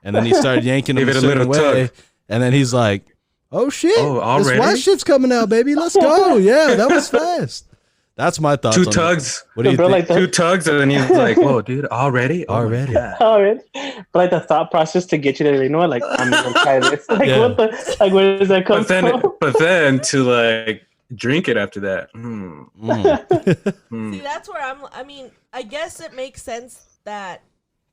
Speaker 1: and then he started yanking them
Speaker 2: Give
Speaker 1: a
Speaker 2: it a
Speaker 1: certain
Speaker 2: little
Speaker 1: way,
Speaker 2: tug.
Speaker 1: and then he's like, "Oh shit!
Speaker 2: Oh,
Speaker 1: this
Speaker 2: already?
Speaker 1: white shit's coming out, baby. Let's go! Yeah, that was fast." That's my thoughts.
Speaker 2: Two
Speaker 1: on
Speaker 2: tugs.
Speaker 1: What do you
Speaker 4: Bro,
Speaker 1: think?
Speaker 4: like
Speaker 2: Two tugs, and then he's like, "Whoa, dude, already? Oh my
Speaker 1: Already.
Speaker 2: God."
Speaker 4: All right, but like the thought process to get you there, like I'm gonna try this. Like
Speaker 1: Yeah.
Speaker 4: what the? Like where does that come from?
Speaker 2: But then to like drink it after that.
Speaker 3: See, that's where I guess it makes sense that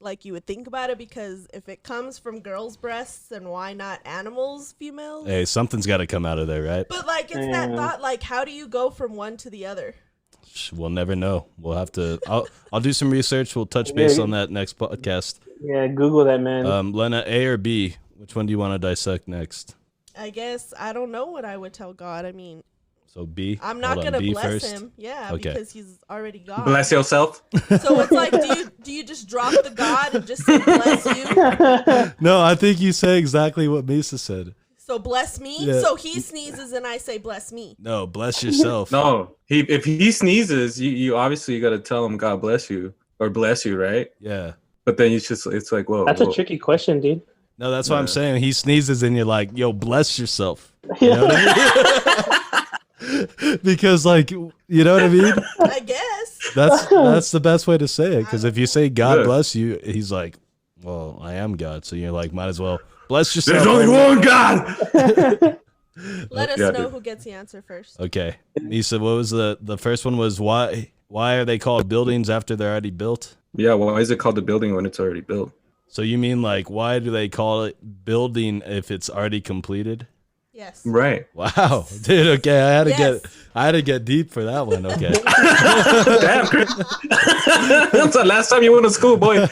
Speaker 3: like you would think about it, because if it comes from girls' breasts, then why not animals, females?
Speaker 1: Hey, something's got to come out of there, right?
Speaker 3: But like it's that thought, like how do you go from one to the other?
Speaker 1: We'll never know. We'll have to. I'll do some research. We'll touch base on that next podcast.
Speaker 4: Yeah, Google that, man.
Speaker 1: Lena, A or B? Which one do you want to dissect next?
Speaker 3: I guess I don't know what I would tell God. I mean,
Speaker 1: So B.
Speaker 3: I'm not
Speaker 1: Hold on,
Speaker 3: gonna
Speaker 1: B
Speaker 3: bless
Speaker 1: first.
Speaker 3: him, yeah,
Speaker 1: Okay.
Speaker 3: because he's already God.
Speaker 2: Bless yourself.
Speaker 3: So it's like, do you just drop the God and just say bless you?
Speaker 1: No, I think you say exactly what Misa said.
Speaker 3: So bless me.
Speaker 1: Yeah.
Speaker 3: So he sneezes and I say bless me.
Speaker 1: No, bless yourself.
Speaker 2: No, if he sneezes, you obviously got to tell him God bless you or bless you, right?
Speaker 1: Yeah.
Speaker 2: But then it's like, whoa.
Speaker 4: That's
Speaker 2: whoa.
Speaker 4: a tricky question, dude.
Speaker 1: No, that's what I'm
Speaker 2: Yeah.
Speaker 1: saying. He sneezes and you're like, yo, bless yourself. You know what I mean? Because, like, you know what I mean?
Speaker 3: I guess.
Speaker 1: That's the best way to say it. Because if you say God
Speaker 2: Yeah.
Speaker 1: bless you, he's like, well, I am God. So you're like, might as well bless yourself.
Speaker 2: There's only one God.
Speaker 3: Let us
Speaker 2: Yeah,
Speaker 3: know
Speaker 2: dude.
Speaker 3: who gets the answer first.
Speaker 1: Okay. Misa, what was the first one was why are they called buildings after they're already built?
Speaker 2: Yeah, well, why is it called the building when it's already built?
Speaker 1: So you mean like why do they call it building if it's already completed?
Speaker 3: Yes.
Speaker 2: Right.
Speaker 1: Wow, dude. Okay, I
Speaker 3: Yes.
Speaker 1: had to get deep for that one. Okay.
Speaker 2: Damn, Chris. That's the last time you went to school, boy.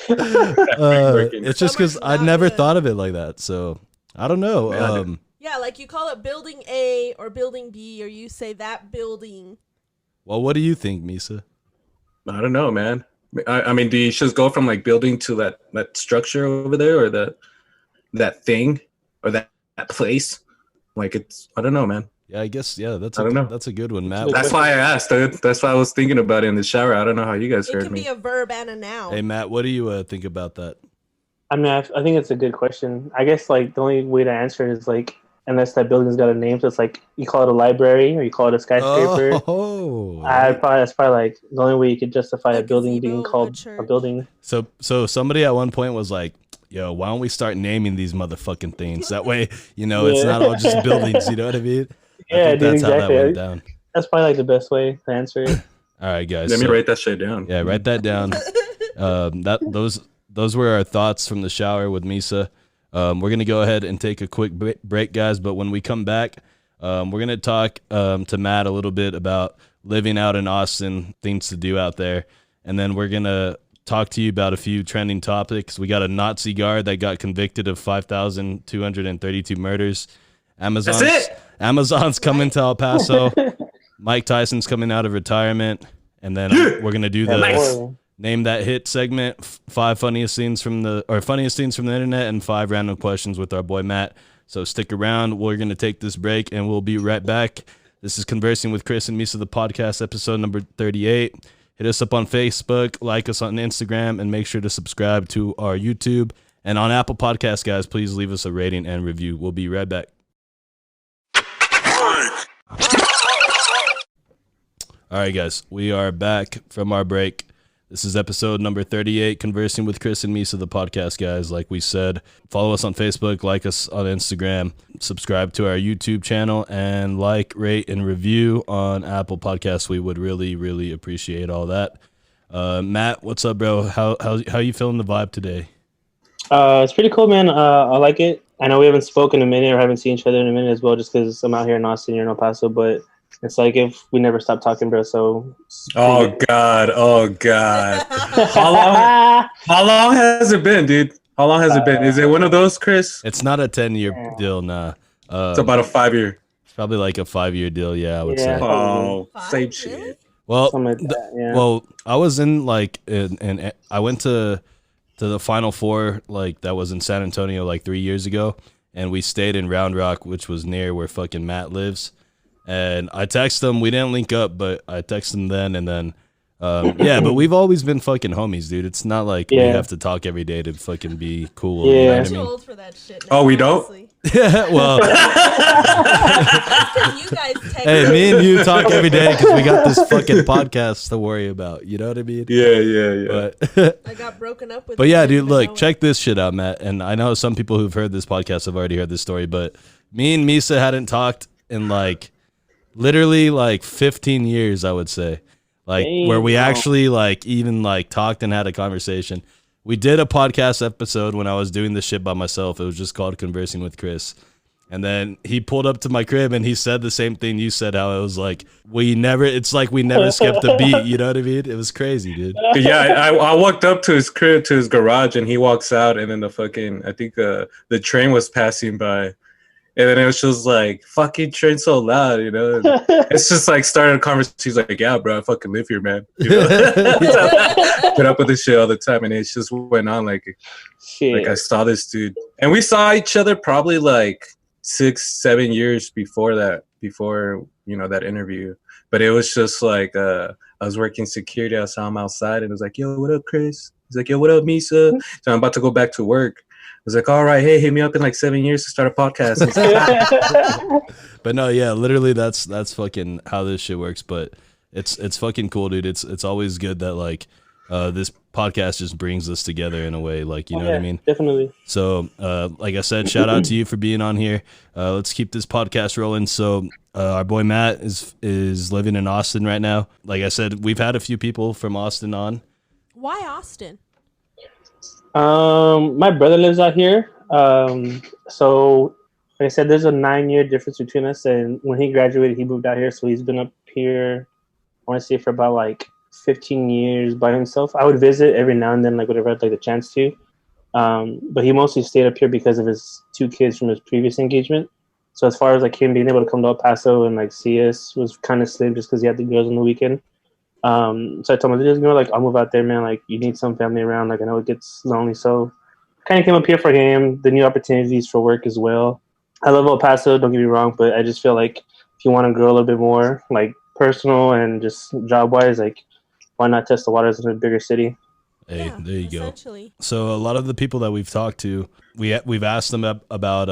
Speaker 1: It's just because
Speaker 3: Summer's
Speaker 1: I'd
Speaker 3: not
Speaker 1: never
Speaker 3: good.
Speaker 1: thought of it like that. So I don't know.
Speaker 2: Yeah,
Speaker 3: Yeah, like you call it building A or building B, or you say that building.
Speaker 1: Well, what do you think, Misa?
Speaker 2: I don't know, man. I mean, do you just go from like building to that structure over there, or that thing, or that place? Like I don't know, man.
Speaker 1: Yeah, I guess. Yeah, that's
Speaker 2: I don't know.
Speaker 1: that's a good one, Matt.
Speaker 2: That's why I asked, dude. That's why I was thinking about it in the shower. I don't know how you guys
Speaker 3: It
Speaker 2: heard
Speaker 3: can
Speaker 2: me.
Speaker 3: be a verb and a noun.
Speaker 1: Hey, Matt, what do you think about that?
Speaker 4: I mean, I think it's a good question. I guess like the only way to answer it is like unless that building's got a name, so it's like you call it a library or you call it a skyscraper.
Speaker 1: Oh,
Speaker 4: That's probably like the only way you could justify
Speaker 3: A
Speaker 4: a building
Speaker 3: gazebo,
Speaker 4: being
Speaker 3: a
Speaker 4: called a
Speaker 3: church.
Speaker 4: building.
Speaker 1: So somebody at one point was like, "Yo, why don't we start naming these motherfucking things? That way, it's
Speaker 4: Yeah.
Speaker 1: not all just buildings. You know what I mean?" I
Speaker 4: Yeah,
Speaker 1: think
Speaker 4: dude,
Speaker 1: that's how that
Speaker 4: exactly.
Speaker 1: went down.
Speaker 4: That's probably like the best way to answer it.
Speaker 1: All right, guys.
Speaker 2: Let me
Speaker 1: so-
Speaker 2: write that shit down.
Speaker 1: Yeah, write that down. Those were our thoughts from the shower with Misa. We're gonna go ahead and take a quick break, guys. But when we come back, we're gonna talk to Matt a little bit about living out in Austin, things to do out there, and then we're gonna talk to you about a few trending topics. We got a Nazi guard that got convicted of 5,232 murders. Amazon's coming to El Paso. Mike Tyson's coming out of retirement, and then we're gonna do the
Speaker 2: Nice.
Speaker 1: name that hit segment, funniest scenes from the internet, and 5 random questions with our boy Matt. So stick around. We're gonna take this break, and we'll be right back. This is Conversing with Chris and Misa, the podcast, episode number 38. Hit us up on Facebook, like us on Instagram, and make sure to subscribe to our YouTube. And on Apple Podcasts, guys, please leave us a rating and review. We'll be right back. All right, guys, we are back from our break. This is episode number 38, Conversing with Chris and Misa, the podcast, guys. Like we said, follow us on Facebook, like us on Instagram, subscribe to our YouTube channel, and like, rate, and review on Apple Podcasts. We would really, really appreciate all that. Matt, what's up, bro? How you feeling the vibe today?
Speaker 4: It's pretty cool, man. I like it. I know we haven't spoken in a minute or haven't seen each other in a minute as well, just because I'm out here in Austin, you're in El Paso, but it's like if we never stop talking, bro. So.
Speaker 2: Oh God! How long has it been, dude? How long has it been? Is it one of those, Chris?
Speaker 1: It's not a 10-year deal, nah.
Speaker 2: It's about a 5-year.
Speaker 1: It's probably like a 5-year deal, yeah, I would say.
Speaker 2: Oh, same
Speaker 3: Really?
Speaker 2: shit.
Speaker 1: Well,
Speaker 4: Something like that, yeah.
Speaker 1: well, I was in like, and I went to the Final Four, like that was in San Antonio like 3 years ago, and we stayed in Round Rock, which was near where fucking Matt lives. And I texted him. We didn't link up, but I texted him then, and then, yeah. But we've always been fucking homies, dude. It's not like we have to talk every day to fucking be cool.
Speaker 4: Yeah.
Speaker 1: You know
Speaker 3: I'm
Speaker 1: what I
Speaker 3: too
Speaker 1: mean?
Speaker 3: old for that shit now,
Speaker 2: Oh, we don't?
Speaker 3: honestly.
Speaker 1: Well,
Speaker 3: That's 'cause you guys text
Speaker 1: hey, me and you talk every day because we got this fucking podcast to worry about. You know what I mean?
Speaker 2: Yeah.
Speaker 1: But,
Speaker 3: I got broken up with.
Speaker 1: but yeah,
Speaker 3: him,
Speaker 1: dude,
Speaker 3: but
Speaker 1: look,
Speaker 3: no
Speaker 1: check this shit out, Matt. And I know some people who've heard this podcast have already heard this story, but me and Misa hadn't talked in like literally like 15 years, I would say. Like where we actually like even like talked and had a conversation. We did a podcast episode when I was doing this shit by myself. It was just called Conversing with Chris. And then he pulled up to my crib and he said the same thing you said, how it was like, it's like we never skipped a beat. You know what I mean? It was crazy, dude.
Speaker 2: Yeah, I walked up to his crib, to his garage, and he walks out, and then I think the train was passing by. And then it was just like, fucking train so loud, you know? It's just like started a conversation. He's like, yeah, bro, I fucking live here, man. You know? Put up with this shit all the time. And it just went on like I saw this dude. And we saw each other probably like 6-7 years before that, that interview. But it was just like, I was working security. I saw him outside and it was like, yo, what up, Chris? He's like, yo, what up, Misa? So I'm about to go back to work. I was like, all right, hey, hit me up in like 7 years to start a podcast.
Speaker 1: But no, yeah, literally that's fucking how this shit works. But it's fucking cool, dude. It's always good that like this podcast just brings us together in a way, like, you know what I mean?
Speaker 4: Definitely.
Speaker 1: So like I said, shout out to you for being on here. Let's keep this podcast rolling. So our boy Matt is living in Austin right now. Like I said, we've had a few people from Austin on.
Speaker 3: Why Austin?
Speaker 4: My brother lives out here. So like I said, there's a 9-year difference between us. And when he graduated, he moved out here. So he's been up here, I want to say, for about like 15 years by himself. I would visit every now and then, like whenever I had like the chance to. But he mostly stayed up here because of his 2 kids from his previous engagement. So as far as like him being able to come to El Paso and like see us was kind of slim just because he had the girls on the weekend. So I told him, just like, I'll move out there, man. Like, you need some family around. Like, I know it gets lonely. So kind of came up here for him, the new opportunities for work as well. I love El Paso, don't get me wrong, but I just feel like if you want to grow a little bit more, like personal and just job wise, like why not test the waters in a bigger city?
Speaker 1: Hey,
Speaker 3: Yeah,
Speaker 1: there you go.
Speaker 3: essentially.
Speaker 1: So a lot of the people that we've talked to, we've asked them about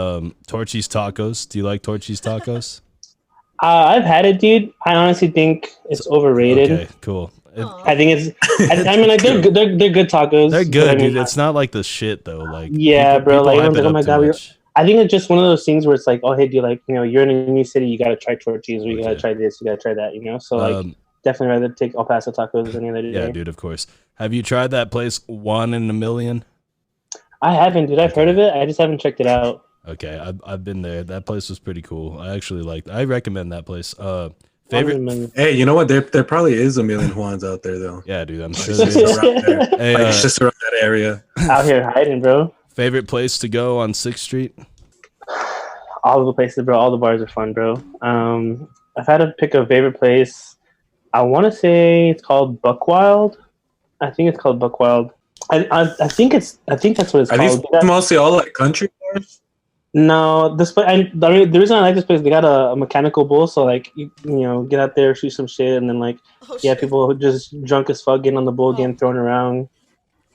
Speaker 1: Torchy's tacos. Do you like Torchy's tacos?
Speaker 4: I've had it, dude. I honestly think it's overrated.
Speaker 1: Okay, cool.
Speaker 4: I think it's. I mean, like they're good tacos.
Speaker 1: They're
Speaker 4: but
Speaker 1: good,
Speaker 4: I mean,
Speaker 1: dude. It's not like the shit though. Like
Speaker 4: yeah, bro. Like
Speaker 1: hype
Speaker 4: everyone's
Speaker 1: it
Speaker 4: like, oh
Speaker 1: up
Speaker 4: my
Speaker 1: too
Speaker 4: god.
Speaker 1: much.
Speaker 4: I think it's just one of those things where it's like, oh hey, dude, like you're in a new city, you gotta try Torchy's, or you gotta try this, you gotta try that, So like, definitely rather take El Paso tacos any other day.
Speaker 1: Yeah, dude. Of course. Have you tried that place, One in a Million?
Speaker 4: I haven't, dude. I've heard of it. I just haven't checked it out.
Speaker 1: Okay, I've been there. That place was pretty cool. I actually liked. I recommend that place. Favorite?
Speaker 2: Hey, you know what? There probably is a million Juans out there, though.
Speaker 1: Yeah, dude. I'm sure
Speaker 2: It's
Speaker 1: there
Speaker 2: just
Speaker 1: is.
Speaker 2: around there.
Speaker 1: Hey,
Speaker 2: Like, it's just around that area.
Speaker 4: Out here hiding, bro.
Speaker 1: Favorite place to go on 6th Street?
Speaker 4: All of the places, bro. All the bars are fun, bro. I've had to pick a favorite place. I want to say it's called Buckwild. I think it's called Buckwild. I think that's what it's
Speaker 2: Are
Speaker 4: called.
Speaker 2: these mostly all like country bars?
Speaker 4: No, this place. The reason I like this place, they got a mechanical bull, so like you know, get out there, shoot some shit, and then like
Speaker 3: shit.
Speaker 4: people who just drunk as fuck getting on the bull, getting thrown around.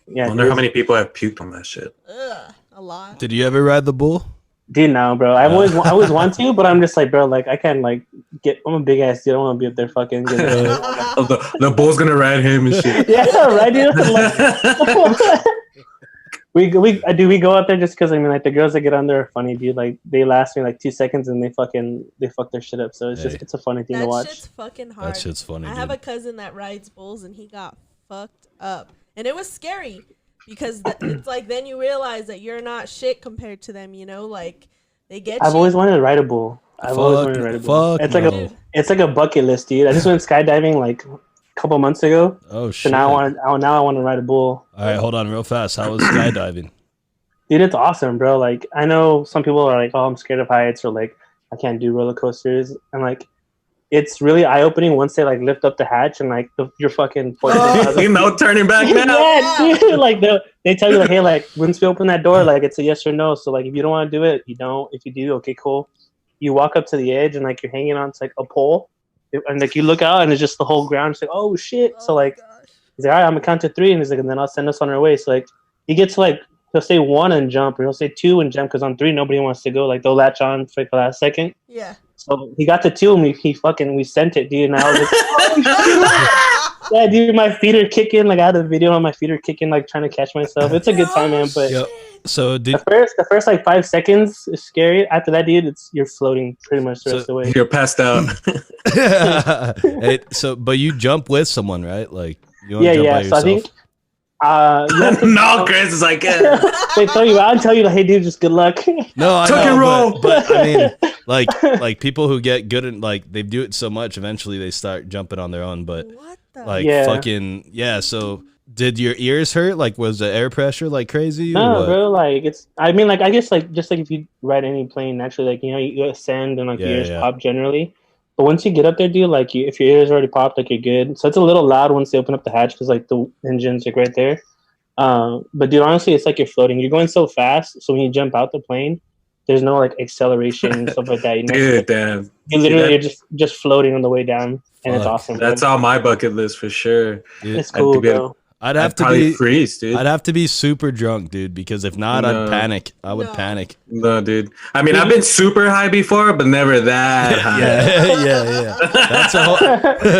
Speaker 4: Yeah,
Speaker 2: I wonder how many people have puked on that shit.
Speaker 3: Ugh, a lot.
Speaker 1: Did you ever ride the bull?
Speaker 4: Dude, no, bro. I always want to, but I'm just like, bro, like I can't like get. I'm a big ass dude. I don't want to be up there fucking.
Speaker 2: The bull's gonna ride him and shit.
Speaker 4: Yeah, right, dude. Like, we go out there just because I mean, like the girls that get on there are funny, dude. Like they last me like 2 seconds and they fuck their shit up. So it's just it's a funny thing to watch.
Speaker 3: That shit's fucking hard.
Speaker 1: That shit's funny.
Speaker 3: I have a cousin that rides bulls and he got fucked up, and it was scary because it's like then you realize that you're not shit compared to them. You know, like they get.
Speaker 4: I've always wanted to ride a bull. It's like a bucket list, dude. I just went skydiving like a couple months ago.
Speaker 1: Oh shit!
Speaker 4: So now I want to ride a bull.
Speaker 1: All right, hold on, real fast. How was skydiving?
Speaker 4: Dude, it's awesome, bro. Like I know some people are like, "Oh, I'm scared of heights," or like, "I can't do roller coasters." And like, it's really eye opening once they like lift up the hatch and like you're fucking.
Speaker 2: No turning back now.
Speaker 4: Yeah, dude. Like they tell you like, hey, like once we open that door, like it's a yes or no. So like if you don't want to do it, you don't. If you do, okay, cool. You walk up to the edge and like you're hanging on to like a pole, and like you look out and it's just the whole ground. It's like, oh shit. So like he's like, all right, I'm gonna count to 3, and he's like, and then I'll send us on our way. So like he gets like he'll say 1 and jump, or he'll say 2 and jump because on 3 nobody wants to go. Like they'll latch on for the last second.
Speaker 3: Yeah.
Speaker 4: So he got to 2 and we sent it, dude. And I was like, oh, shit. Yeah, dude, my feet are kicking. Like I had a video on my feet are kicking, like trying to catch myself. It's a good time, man. But
Speaker 1: so
Speaker 4: the first like 5 seconds is scary. After that, dude, you're floating pretty much the rest of the way.
Speaker 2: You're passed out.
Speaker 1: Hey, but you jump with someone, right? Like you don't
Speaker 4: yeah.
Speaker 1: jump by
Speaker 4: So I think.
Speaker 2: No, Chris is like,
Speaker 4: they throw you out and tell you, like, hey, dude, just good luck.
Speaker 1: No, I
Speaker 2: Tuck
Speaker 1: know,
Speaker 2: and roll.
Speaker 1: but I mean, like people who get good at like they do it so much, eventually they start jumping on their own. But
Speaker 3: what the?
Speaker 1: like
Speaker 4: fucking
Speaker 1: So did your ears hurt? Like was the air pressure like crazy?
Speaker 4: No, bro. Like it's. I mean, like I guess like just like if you ride any plane naturally, like you know you ascend and like your ears pop generally. But once you get up there, dude, like if your ears already popped, like you're good. So it's a little loud once they open up the hatch because like the engine's like right there. But dude, honestly, it's like you're floating. You're going so fast, so when you jump out the plane, there's no like acceleration and stuff like that. You know?
Speaker 2: Dude, damn.
Speaker 4: You're just floating on the way down, and it's awesome.
Speaker 2: That's on my bucket list for sure.
Speaker 4: Dude, it's cool, bro.
Speaker 1: I'd have to
Speaker 2: probably freeze, dude.
Speaker 1: I'd have to be super drunk, dude, because if not, I'd panic. I would panic.
Speaker 2: No, dude. I mean, I've been super high before, but never that high.
Speaker 1: Yeah.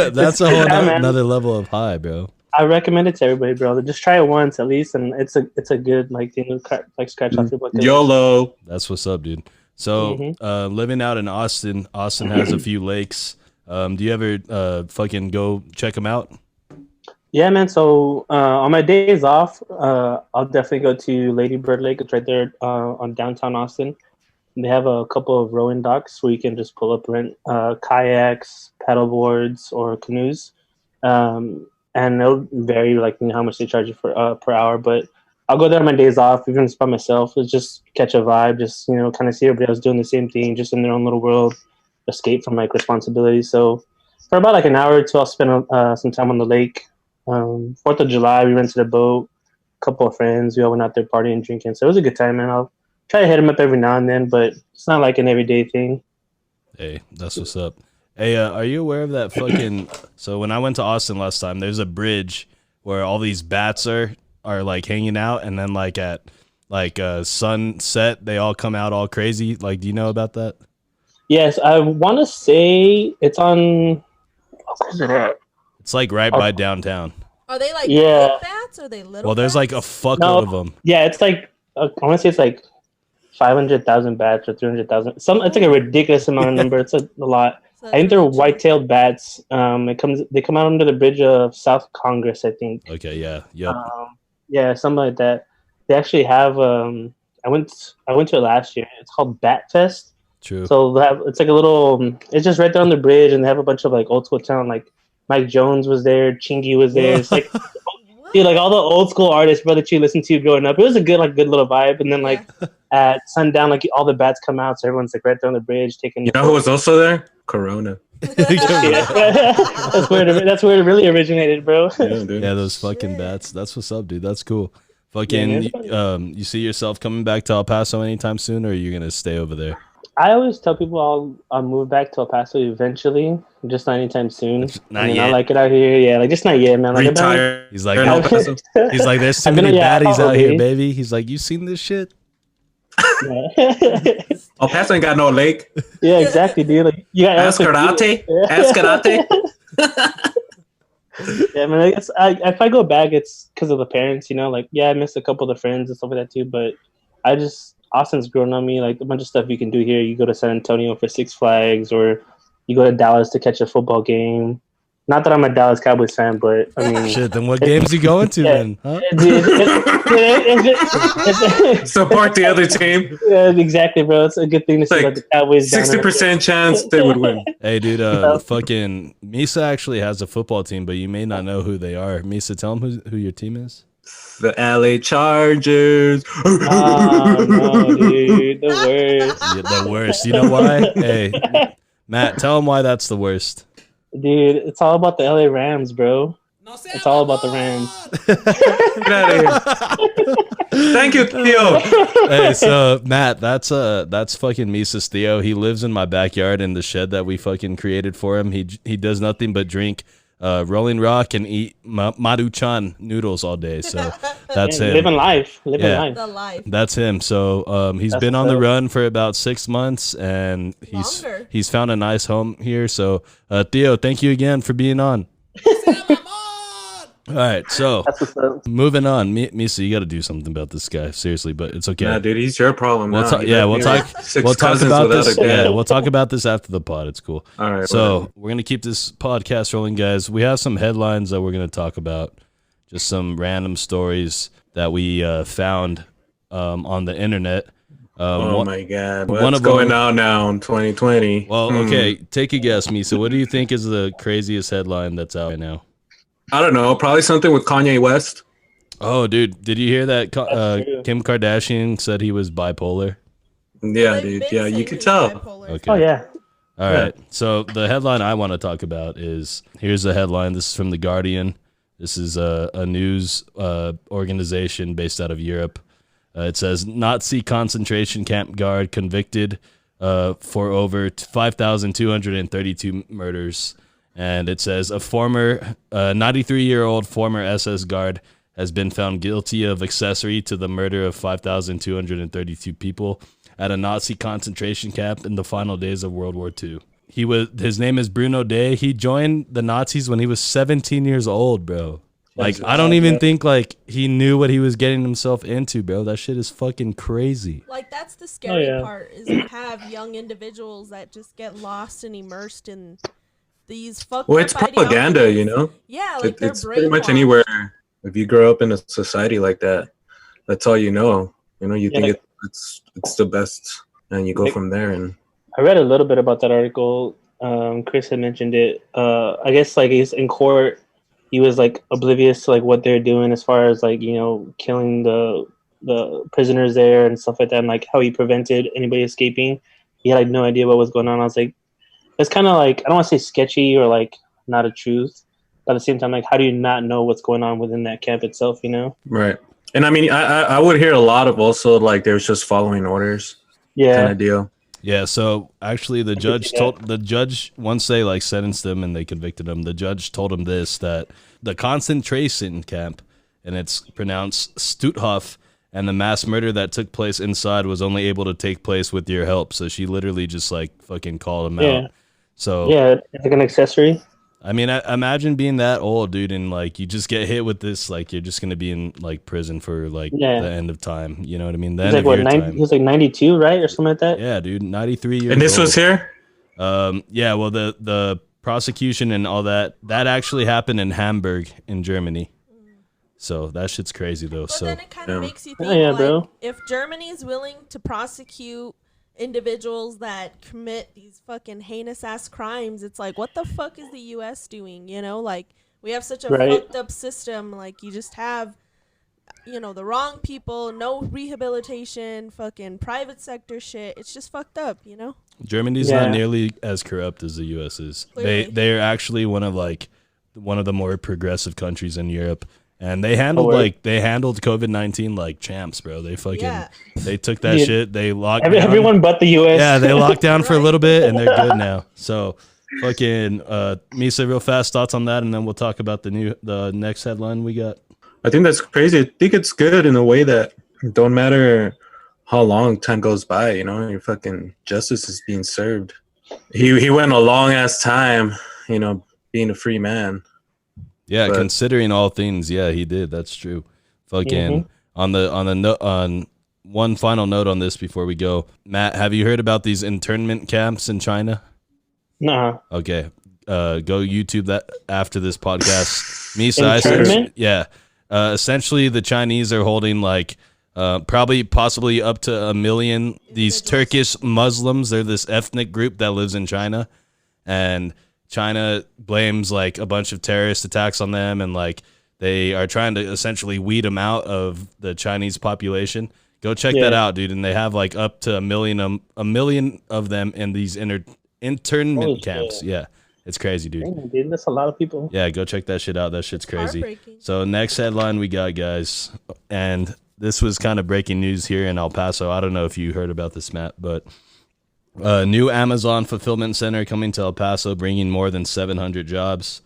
Speaker 1: That's a whole another level of high, bro.
Speaker 4: I recommend it to everybody, bro. Just try it once at least, and it's a good like thing to like scratch off your bucket.
Speaker 2: YOLO.
Speaker 1: That's what's up, dude. So, living out in Austin has a few lakes. Do you ever fucking go check them out?
Speaker 4: Yeah, man. So on my days off, I'll definitely go to Lady Bird Lake. It's right there on downtown Austin. They have a couple of rowing docks where you can just pull up, rent kayaks, paddle boards, or canoes. And it'll vary, like how much they charge you for per hour. But I'll go there on my days off, even just by myself. It's just catch a vibe, just kind of see everybody else doing the same thing, just in their own little world, escape from like responsibility. So for about like an hour or two, I'll spend some time on the lake. 4th of July, we rented a boat. A couple of friends, we all went out there partying and drinking. So it was a good time, man. I'll try to hit them up every now and then, but it's not like an everyday thing.
Speaker 1: Hey, that's what's up. Hey, are you aware of that fucking? So when I went to Austin last time, there's a bridge where all these bats are like hanging out, and then like at like sunset, they all come out all crazy. Like, do you know about that?
Speaker 4: Yes, I want to say it's on. Where's it at?
Speaker 1: It's like right by downtown.
Speaker 3: Are they like big bats or are they little?
Speaker 1: Well, there's
Speaker 3: bats?
Speaker 1: like a fuckload of them.
Speaker 4: Yeah, it's like I want to say it's like 500,000 bats or 300,000. It's like a ridiculous amount of number. It's a lot. I think they're white-tailed bats. They come out under the bridge of South Congress, I think.
Speaker 1: Okay, yeah, yep.
Speaker 4: Yeah, something like that. They actually have. I went to it last year. It's called Bat Fest.
Speaker 1: True.
Speaker 4: So it's like a little. It's just right there on the bridge, and they have a bunch of like old school talent. Like Mike Jones was there, Chingy was there. It's like. Dude, like all the old school artists, bro, that you listened to growing up, it was a good little vibe. And then like at sundown, like all the bats come out, so everyone's like right there on the bridge taking.
Speaker 2: You know who was also there? Corona.
Speaker 4: That's where it really originated, bro.
Speaker 2: Yeah, dude.
Speaker 1: Yeah, those fucking bats. That's what's up, dude. That's cool. Fucking, you see yourself coming back to El Paso anytime soon, or are you gonna stay over there?
Speaker 4: I always tell people I'll move back to El Paso eventually, just not anytime soon.
Speaker 1: Not
Speaker 4: I mean,
Speaker 1: yet.
Speaker 4: I like it out here. Yeah, like just not yet, man. Like,
Speaker 2: Retire.
Speaker 1: He's like,
Speaker 2: in El Paso.
Speaker 1: he's like, there's too
Speaker 4: I've been-
Speaker 1: many
Speaker 4: yeah,
Speaker 1: baddies out here,
Speaker 4: probably.
Speaker 1: baby. He's like, you seen this shit?
Speaker 2: El Paso ain't got no lake.
Speaker 4: Yeah, exactly, dude. Like, you got
Speaker 2: Escarate. Escarate.
Speaker 4: Yeah, man. I guess if I go back, it's because of the parents. You know, like I missed a couple of the friends and stuff like that too. But Austin's grown on me. Like a bunch of stuff you can do here. You go to San Antonio for Six Flags, or you go to Dallas to catch a football game. Not that I'm a Dallas Cowboys fan, but I mean,
Speaker 1: Shit, then what games you going to then? Huh?
Speaker 2: Support the other team.
Speaker 4: Yeah, exactly, bro. It's a good thing to see
Speaker 2: Like
Speaker 4: like the Cowboys. down there.
Speaker 2: 60% chance they would win.
Speaker 1: Hey, dude, fucking Misa actually has a football team, but you may not know who they are. Misa, tell them who your team is.
Speaker 2: The LA Chargers.
Speaker 4: Oh no, dude, the worst.
Speaker 1: Yeah, the worst. You know why? Hey, Matt, tell them why that's the worst.
Speaker 4: Dude, it's all about the LA Rams, bro. It's all about the Rams.
Speaker 2: Get out of here. Thank you, Theo.
Speaker 1: Hey, so Matt, that's fucking Misa's Theo. He lives in my backyard in the shed that we fucking created for him. He does nothing but drink Rolling Rock and eat Maruchan noodles all day. So that's him.
Speaker 4: Living life.
Speaker 3: The life.
Speaker 1: That's him. So he's
Speaker 4: That's
Speaker 1: been on the
Speaker 4: what's up.
Speaker 1: run for about 6 months, and
Speaker 3: Longer.
Speaker 1: he's found a nice home here. So Theo, thank you again for being on. All right, so
Speaker 4: That's what's up.
Speaker 1: moving on. Misa, you got to do something about this guy, seriously, but it's okay.
Speaker 2: Nah, dude, he's your problem.
Speaker 1: We'll
Speaker 2: now.
Speaker 1: talk.
Speaker 2: You
Speaker 1: Yeah,
Speaker 2: got
Speaker 1: we'll
Speaker 2: me
Speaker 1: talk.
Speaker 2: like six
Speaker 1: We'll talk
Speaker 2: cousins
Speaker 1: about
Speaker 2: without
Speaker 1: this.
Speaker 2: a dad.
Speaker 1: Yeah, we'll talk about this after the pod. It's cool.
Speaker 2: All right.
Speaker 1: So
Speaker 2: whatever.
Speaker 1: we're gonna keep this podcast rolling, guys. We have some headlines that we're gonna talk about. Just some random stories that we found on the internet.
Speaker 2: Oh my God,
Speaker 1: one
Speaker 2: what's
Speaker 1: of
Speaker 2: going
Speaker 1: them-
Speaker 2: on now in 2020?
Speaker 1: Well, okay, take a guess, Misa. What do you think is the craziest headline that's out right now?
Speaker 2: I don't know. Probably something with Kanye West.
Speaker 1: Oh, dude, did you hear that
Speaker 4: true.
Speaker 1: Kim Kardashian said he was bipolar?
Speaker 2: Yeah,
Speaker 3: They've
Speaker 2: dude.
Speaker 3: been
Speaker 2: Yeah,
Speaker 3: saying
Speaker 2: you could
Speaker 3: he's
Speaker 2: tell.
Speaker 3: bipolar.
Speaker 1: Okay.
Speaker 4: Oh yeah.
Speaker 1: All right. So the headline I want to talk about is, here's the headline. This is from The Guardian. This is a news organization based out of Europe. It says Nazi concentration camp guard convicted for over 5,232 murders. And it says a 93-year-old former SS guard has been found guilty of accessory to the murder of 5,232 people at a Nazi concentration camp in the final days of World War II. His name is Bruno Day. He joined the Nazis when he was 17 years old, bro. Like, I don't even think like he knew what he was getting himself into, bro. That shit is fucking crazy.
Speaker 3: Like, that's the scary
Speaker 4: yeah.
Speaker 3: part, is you have young individuals that just get lost and immersed in these fucked
Speaker 2: Well,
Speaker 3: up
Speaker 2: it's propaganda,
Speaker 3: ideologies.
Speaker 2: you know.
Speaker 3: Yeah, like they're
Speaker 2: It's pretty much
Speaker 3: brainwashed.
Speaker 2: anywhere. If you grow up in a society like that, that's all you know. You know, you
Speaker 4: Yeah,
Speaker 2: think it's the best, and you go from there. And
Speaker 4: I read a little bit about that article. Chris had mentioned it. I guess like he's in court. He was like oblivious to like what they're doing as far as like, you know, killing the prisoners there and stuff like that, and like how he prevented anybody escaping. He had like no idea what was going on. I was like, it's kind of like, I don't want to say sketchy or like not a truth, but at the same time, like, how do you not know what's going on within that camp itself? You know?
Speaker 2: right. And I mean, I would hear a lot of also like there's just following orders
Speaker 4: Yeah.
Speaker 2: kind of deal.
Speaker 1: Yeah, so actually the judge once they like sentenced him and they convicted him, the judge told him this, that the concentration camp, and it's pronounced Stutthof, and the mass murder that took place inside was only able to take place with your help. So she literally just like fucking called him
Speaker 4: Yeah.
Speaker 1: out. So
Speaker 4: Yeah, it's like an accessory.
Speaker 1: I mean, imagine being that old, dude, and like you just get hit with this, like you're just gonna be in like prison for like the end of time. You know what I mean? The
Speaker 4: He's
Speaker 1: end
Speaker 4: like
Speaker 1: of
Speaker 4: what,
Speaker 1: your
Speaker 4: 90,
Speaker 1: time.
Speaker 4: he was like 92, right, or something like that.
Speaker 1: Yeah, dude, 93 years.
Speaker 2: And this
Speaker 1: old.
Speaker 2: was here.
Speaker 1: Yeah, well, the prosecution and all that actually happened in Hamburg in Germany. So that shit's crazy though.
Speaker 3: But
Speaker 1: So
Speaker 3: then it kind of
Speaker 2: Yeah.
Speaker 3: makes you think,
Speaker 4: Yeah,
Speaker 3: like,
Speaker 4: bro.
Speaker 3: if Germany's willing to prosecute individuals that commit these fucking heinous ass crimes, it's like, what the fuck is the U.S. doing? You know, like, we have such a
Speaker 4: Right.
Speaker 3: fucked up system. Like, you just have, you know, the wrong people, no rehabilitation, fucking private sector shit. It's just fucked up, you know?
Speaker 1: Germany's
Speaker 4: Yeah.
Speaker 1: not nearly as corrupt as the U.S. is.
Speaker 3: Clearly.
Speaker 1: They're actually one of the more progressive countries in Europe, And they handled COVID-19 like champs, bro. They fucking they took that shit. They locked down.
Speaker 4: Everyone but the U.S.
Speaker 1: Yeah, they locked down for a little bit, and they're good now. So, fucking Misa, real fast thoughts on that, and then we'll talk about the next headline we got.
Speaker 2: I think that's crazy. I think it's good in a way that it don't matter how long time goes by, you know, your fucking justice is being served. He went a long ass time, you know, being a free man.
Speaker 1: Yeah, but considering all things, yeah, he did. That's true. Fucking on one final note on this before we go, Matt, have you heard about these internment camps in China?
Speaker 4: Nah.
Speaker 1: Okay, go YouTube that after this podcast.
Speaker 4: Internment?
Speaker 1: Yeah. Essentially, the Chinese are holding like possibly up to 1 million these Turkish Muslims. They're this ethnic group that lives in China, and China blames like a bunch of terrorist attacks on them, and like they are trying to essentially weed them out of the Chinese population. Go check that out, dude. And they have like up to 1 million of them in these internment camps. Shit. Yeah, it's crazy, dude.
Speaker 4: Dang, dude. That's a lot of people.
Speaker 1: Yeah, go check that shit out. That shit's crazy. So next headline we got, guys, and this was kind of breaking news here in El Paso. I don't know if you heard about this, Matt, but new Amazon fulfillment center coming to El Paso, bringing more than 700 jobs.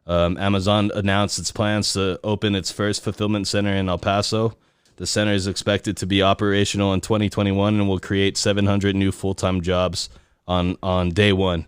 Speaker 1: Amazon announced its plans to open its first fulfillment center in El Paso. The center is expected to be operational in 2021 and will create 700 new full-time jobs on day one.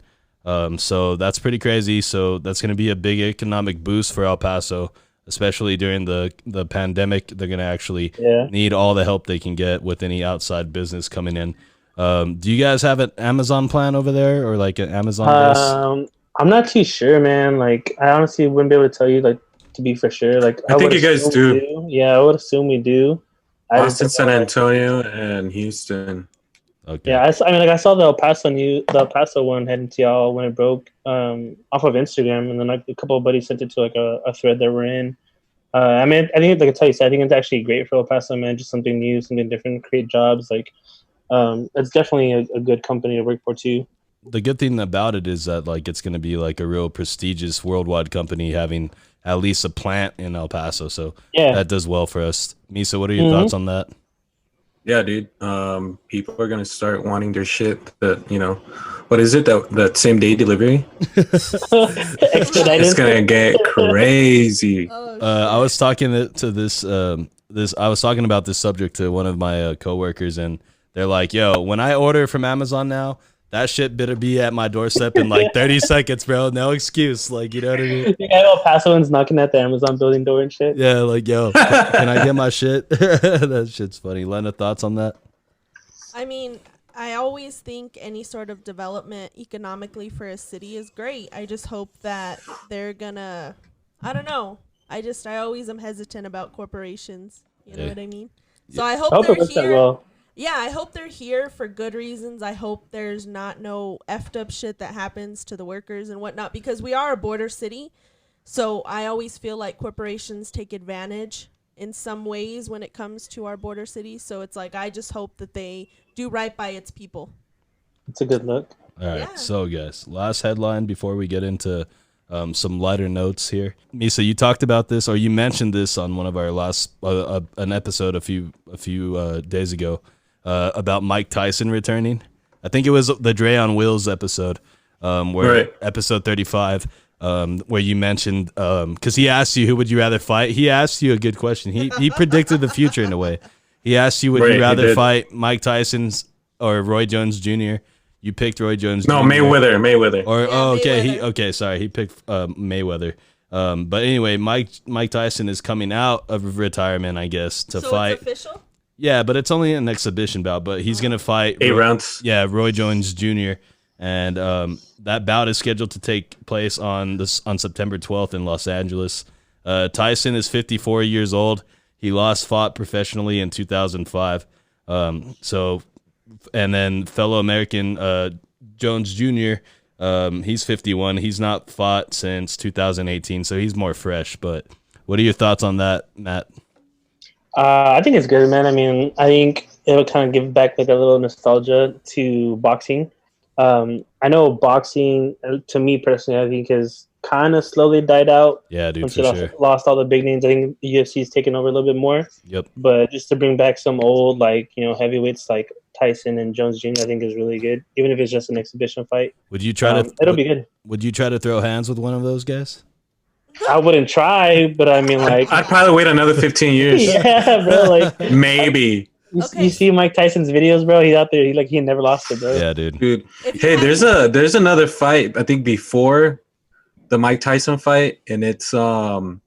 Speaker 1: So that's pretty crazy. So that's going to be a big economic boost for El Paso, especially during the pandemic. They're going to actually need all the help they can get with any outside business coming in. Do you guys have an Amazon plan over there, or like an Amazon base?
Speaker 4: I'm not too sure, man. Like, I honestly wouldn't be able to tell you, like, to be for sure. Like,
Speaker 2: I think you guys do.
Speaker 4: Yeah, I would assume we do.
Speaker 2: Austin, San Antonio, and Houston.
Speaker 1: Okay.
Speaker 4: Yeah, I mean, like, I saw the El Paso one heading to y'all when it broke off of Instagram, and then like a couple of buddies sent it to like a thread that we're in. I mean, I think, like I tell you, I think it's actually great for El Paso, man. Just something new, something different, create jobs. Like, it's definitely a good company to work for too.
Speaker 1: The good thing about it is that like it's going to be like a real prestigious worldwide company having at least a plant in El Paso. So that does well for us. Misa, what are your thoughts on that?
Speaker 2: Yeah, dude. People are gonna start wanting their shit. That, you know, what is it, that same day delivery? It's gonna get crazy.
Speaker 1: I was talking to this. I was talking about this subject to one of my coworkers, and they're like, "Yo, when I order from Amazon now, that shit better be at my doorstep in like 30 seconds, bro. No excuse. Like, you know what I mean?"
Speaker 4: You got El Pasoans knocking at the Amazon building door and shit.
Speaker 1: Yeah, like, yo, can I get my shit? That shit's funny. Lena, thoughts on that?
Speaker 3: I mean, I always think any sort of development economically for a city is great. I just hope that they're gonna, I don't know. I always am hesitant about corporations. You know what I mean? So I hope they're here. Yeah, I hope they're here for good reasons. I hope there's not no effed up shit that happens to the workers and whatnot, because we are a border city. So I always feel like corporations take advantage in some ways when it comes to our border city. So it's like, I just hope that they do right by its people.
Speaker 4: It's a good look.
Speaker 1: All right. So guys, last headline before we get into some lighter notes here. Misa, you talked about this, or you mentioned this on one of our last an episode a few days ago. About Mike Tyson returning. I think it was the Dre on Wheels episode, episode 35, where you mentioned, because he asked you, who would you rather fight? He asked you a good question. He predicted the future in a way. He asked you, would you rather fight Mike Tyson or Roy Jones Jr.? You picked Roy Jones Jr.
Speaker 2: No, Mayweather.
Speaker 1: Or
Speaker 3: Mayweather.
Speaker 1: Sorry, he picked Mayweather. But anyway, Mike Tyson is coming out of retirement, I guess, to fight.
Speaker 3: It's official?
Speaker 1: Yeah, but it's only an exhibition bout. But he's gonna fight
Speaker 2: 8 rounds.
Speaker 1: Yeah, Roy Jones Jr. And that bout is scheduled to take place on September 12th in Los Angeles. Tyson is 54 years old. He last fought professionally in 2005. And then fellow American Jones Jr. He's 51. He's not fought since 2018, so he's more fresh. But what are your thoughts on that, Matt?
Speaker 4: I think it's good, man. I mean, I think it'll kind of give back like a little nostalgia to boxing. I know boxing, to me personally, I think is kind of slowly died out.
Speaker 1: Yeah, dude,
Speaker 4: When
Speaker 1: for
Speaker 4: she lost all the big names. I think the UFC's taken over a little bit more.
Speaker 1: Yep.
Speaker 4: But just to bring back some old, like, heavyweights like Tyson and Jones Jr., I think is really good. Even if it's just an exhibition fight.
Speaker 1: Would you try to?
Speaker 4: It'll be good.
Speaker 1: Would you try to throw hands with one of those guys?
Speaker 4: I wouldn't try, but I mean, like,
Speaker 2: I'd probably wait another 15 years.
Speaker 4: yeah, bro. Like,
Speaker 2: Maybe.
Speaker 3: Okay.
Speaker 4: You see Mike Tyson's videos, bro. He's out there. He never lost it, bro.
Speaker 1: Yeah, dude.
Speaker 2: Dude.
Speaker 3: If you
Speaker 2: Hey,
Speaker 3: had
Speaker 2: there's another fight, I think before the Mike Tyson fight, and it's an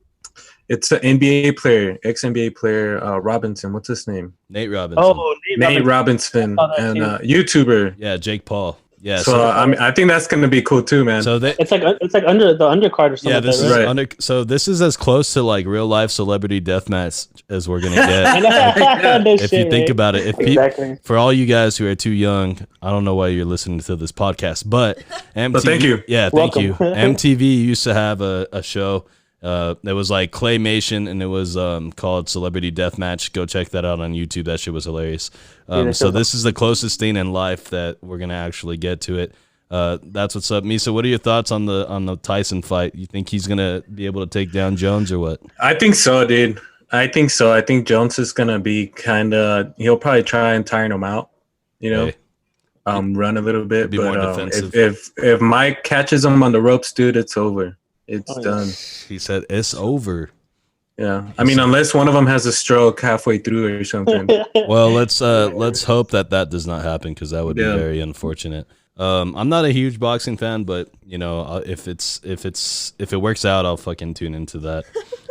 Speaker 2: NBA player, ex-NBA player, Robinson. What's his name?
Speaker 1: Nate Robinson.
Speaker 4: Oh,
Speaker 2: Nate Robinson,
Speaker 4: I saw that
Speaker 2: and
Speaker 4: too.
Speaker 2: YouTuber.
Speaker 1: Yeah, Jake Paul. Yeah.
Speaker 2: So I think that's gonna be cool too, man.
Speaker 1: So they.
Speaker 4: It's like under the undercard or something.
Speaker 1: Yeah, this
Speaker 4: like
Speaker 1: is
Speaker 4: that,
Speaker 2: Right.
Speaker 1: under. So this is as close to like real life celebrity deathmatch as we're gonna get.
Speaker 4: right? No
Speaker 1: If you
Speaker 4: shit,
Speaker 1: think
Speaker 4: right?
Speaker 1: about it,
Speaker 4: Exactly.
Speaker 1: for all you guys who are too young, I don't know why you're listening to this podcast, but MTV.
Speaker 2: But thank you.
Speaker 1: Yeah, thank
Speaker 4: Welcome.
Speaker 1: you. MTV used to have a show. That was like claymation, and it was called Celebrity Deathmatch. Go check that out on YouTube. That shit was hilarious. So this is the closest thing in life that we're gonna actually get to it. That's what's up, Misa. What are your thoughts on the Tyson fight? You think he's gonna be able to take down Jones or what?
Speaker 2: I think so, dude. I think so. I think Jones is gonna be he'll probably try and tire him out,
Speaker 1: Hey,
Speaker 2: run a little bit.
Speaker 1: Be more
Speaker 2: But
Speaker 1: defensive.
Speaker 2: if Mike catches him on the ropes, dude, it's over. It's
Speaker 4: Oh, yeah.
Speaker 2: done.
Speaker 1: he said it's over.
Speaker 2: Yeah. I mean, unless one of them has a stroke halfway through or something.
Speaker 1: Well, let's hope that does not happen, because that would be
Speaker 2: Yeah.
Speaker 1: very unfortunate. I'm not a huge boxing fan, but if it works out, I'll fucking tune into that.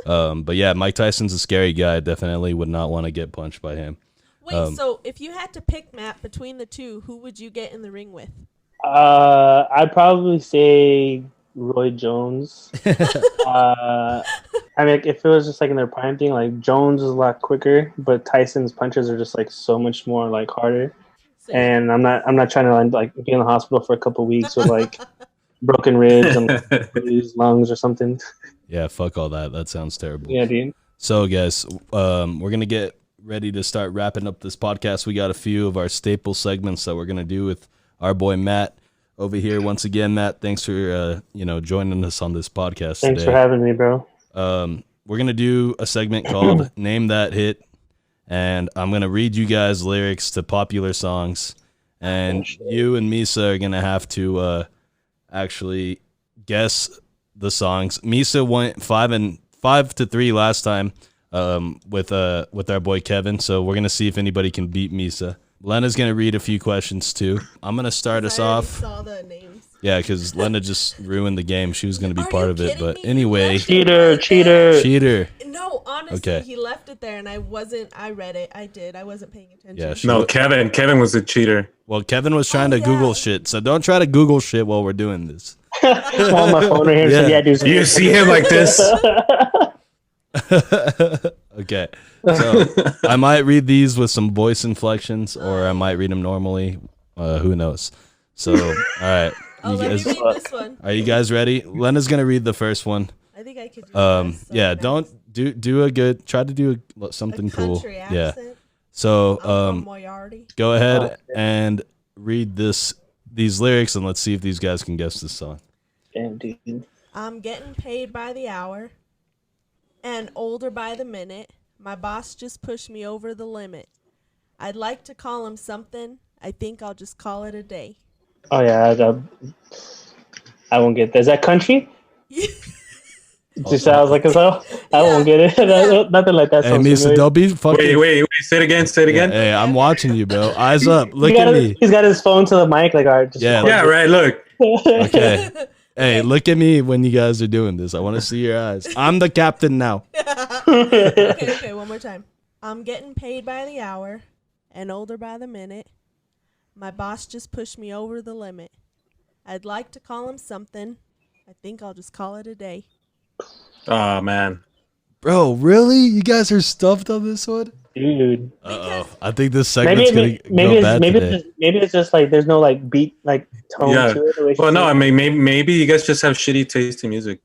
Speaker 1: But yeah, Mike Tyson's a scary guy. Definitely would not want to get punched by him.
Speaker 3: Wait, so if you had to pick, Matt, between the two, who would you get in the ring with?
Speaker 4: I'd probably say Roy Jones. I mean, if it was just like in their prime thing, like Jones is a lot quicker, but Tyson's punches are just like so much more like harder.
Speaker 3: So
Speaker 4: And I'm not trying to like be in the hospital for a couple weeks with like broken ribs and bruised lungs or something.
Speaker 1: Yeah, fuck all that. That sounds terrible.
Speaker 4: Yeah, dude.
Speaker 1: So, guys, we're gonna get ready to start wrapping up this podcast. We got a few of our staple segments that we're gonna do with our boy Matt over here. Once again, Matt, thanks for joining us on this podcast
Speaker 4: Thanks
Speaker 1: today.
Speaker 4: for having me, bro.
Speaker 1: We're gonna do a segment called Name That Hit, and I'm gonna read you guys lyrics to popular songs, and you and Misa are gonna have to actually guess the songs. Misa went 5-3 last time with our boy Kevin, so we're gonna see if anybody can beat Misa. Lena's gonna read a few questions too. I'm gonna start us
Speaker 3: I already
Speaker 1: off.
Speaker 3: saw the names.
Speaker 1: Yeah, because Lena just ruined the game. She was gonna be
Speaker 3: Are
Speaker 1: part
Speaker 3: you
Speaker 1: of it,
Speaker 3: kidding
Speaker 1: but
Speaker 3: me?
Speaker 1: anyway,
Speaker 4: Cheater.
Speaker 1: cheater.
Speaker 3: No, honestly,
Speaker 1: Okay.
Speaker 3: he left it there, and I read it. I did. I wasn't paying attention.
Speaker 1: Yeah, she-
Speaker 2: No, Kevin was a cheater.
Speaker 1: Well, Kevin was trying to
Speaker 3: yeah.
Speaker 1: Google shit, so don't try to Google shit while we're doing this.
Speaker 4: I'm on my phone right here.
Speaker 1: Yeah.
Speaker 4: So yeah, dude.
Speaker 2: You see him like this?
Speaker 1: Okay, so I might read these with some voice inflections, or I might read them normally. Who knows? So, all right,
Speaker 3: Oh,
Speaker 1: you
Speaker 3: let
Speaker 1: guys,
Speaker 3: me read this one.
Speaker 1: are you guys ready? Lena's gonna read the first one.
Speaker 3: I think I could do this.
Speaker 1: Yeah,
Speaker 3: So
Speaker 1: don't do a good. Try to do something
Speaker 3: a
Speaker 1: cool.
Speaker 3: country
Speaker 1: Yeah.
Speaker 3: accent.
Speaker 1: So,
Speaker 3: I'm from Moriarty.
Speaker 1: go ahead and read these lyrics, and let's see if these guys can guess this song.
Speaker 4: Damn, dude.
Speaker 3: I'm getting paid by the hour and older by the minute. My boss just pushed me over the limit. I'd like to call him something. I think I'll just call it a day.
Speaker 4: Oh yeah, I won't get that. Is that country? Just sounds like as hell. I won't get it. Nothing like that.
Speaker 1: Hey,
Speaker 4: sounds
Speaker 1: Misa,
Speaker 4: familiar.
Speaker 1: don't be fucking.
Speaker 2: Wait. Say it again. Say it again.
Speaker 1: Hey, I'm watching you, bro. Eyes up. Look
Speaker 4: He got
Speaker 1: at
Speaker 4: his-
Speaker 1: me.
Speaker 4: He's got his phone to the mic. Like, all right. Just
Speaker 1: Yeah.
Speaker 2: Yeah, right. Look.
Speaker 1: Okay. Hey, look at me when you guys are doing this. I want to see your eyes. I'm the captain now.
Speaker 3: Okay, one more time. I'm getting paid by the hour and older by the minute. My boss just pushed me over the limit. I'd like to call him something. I think I'll just call it a day.
Speaker 2: Oh man.
Speaker 1: Bro, really? You guys are stuffed on this one?
Speaker 4: Dude.
Speaker 1: Uh-oh. I think this segment's
Speaker 4: Maybe
Speaker 1: going to go bad today.
Speaker 4: maybe it's just like there's no like beat like tone
Speaker 2: Yeah.
Speaker 4: to it. the way she
Speaker 2: Well, no.
Speaker 4: sings.
Speaker 2: I mean, maybe you guys just have shitty taste in music.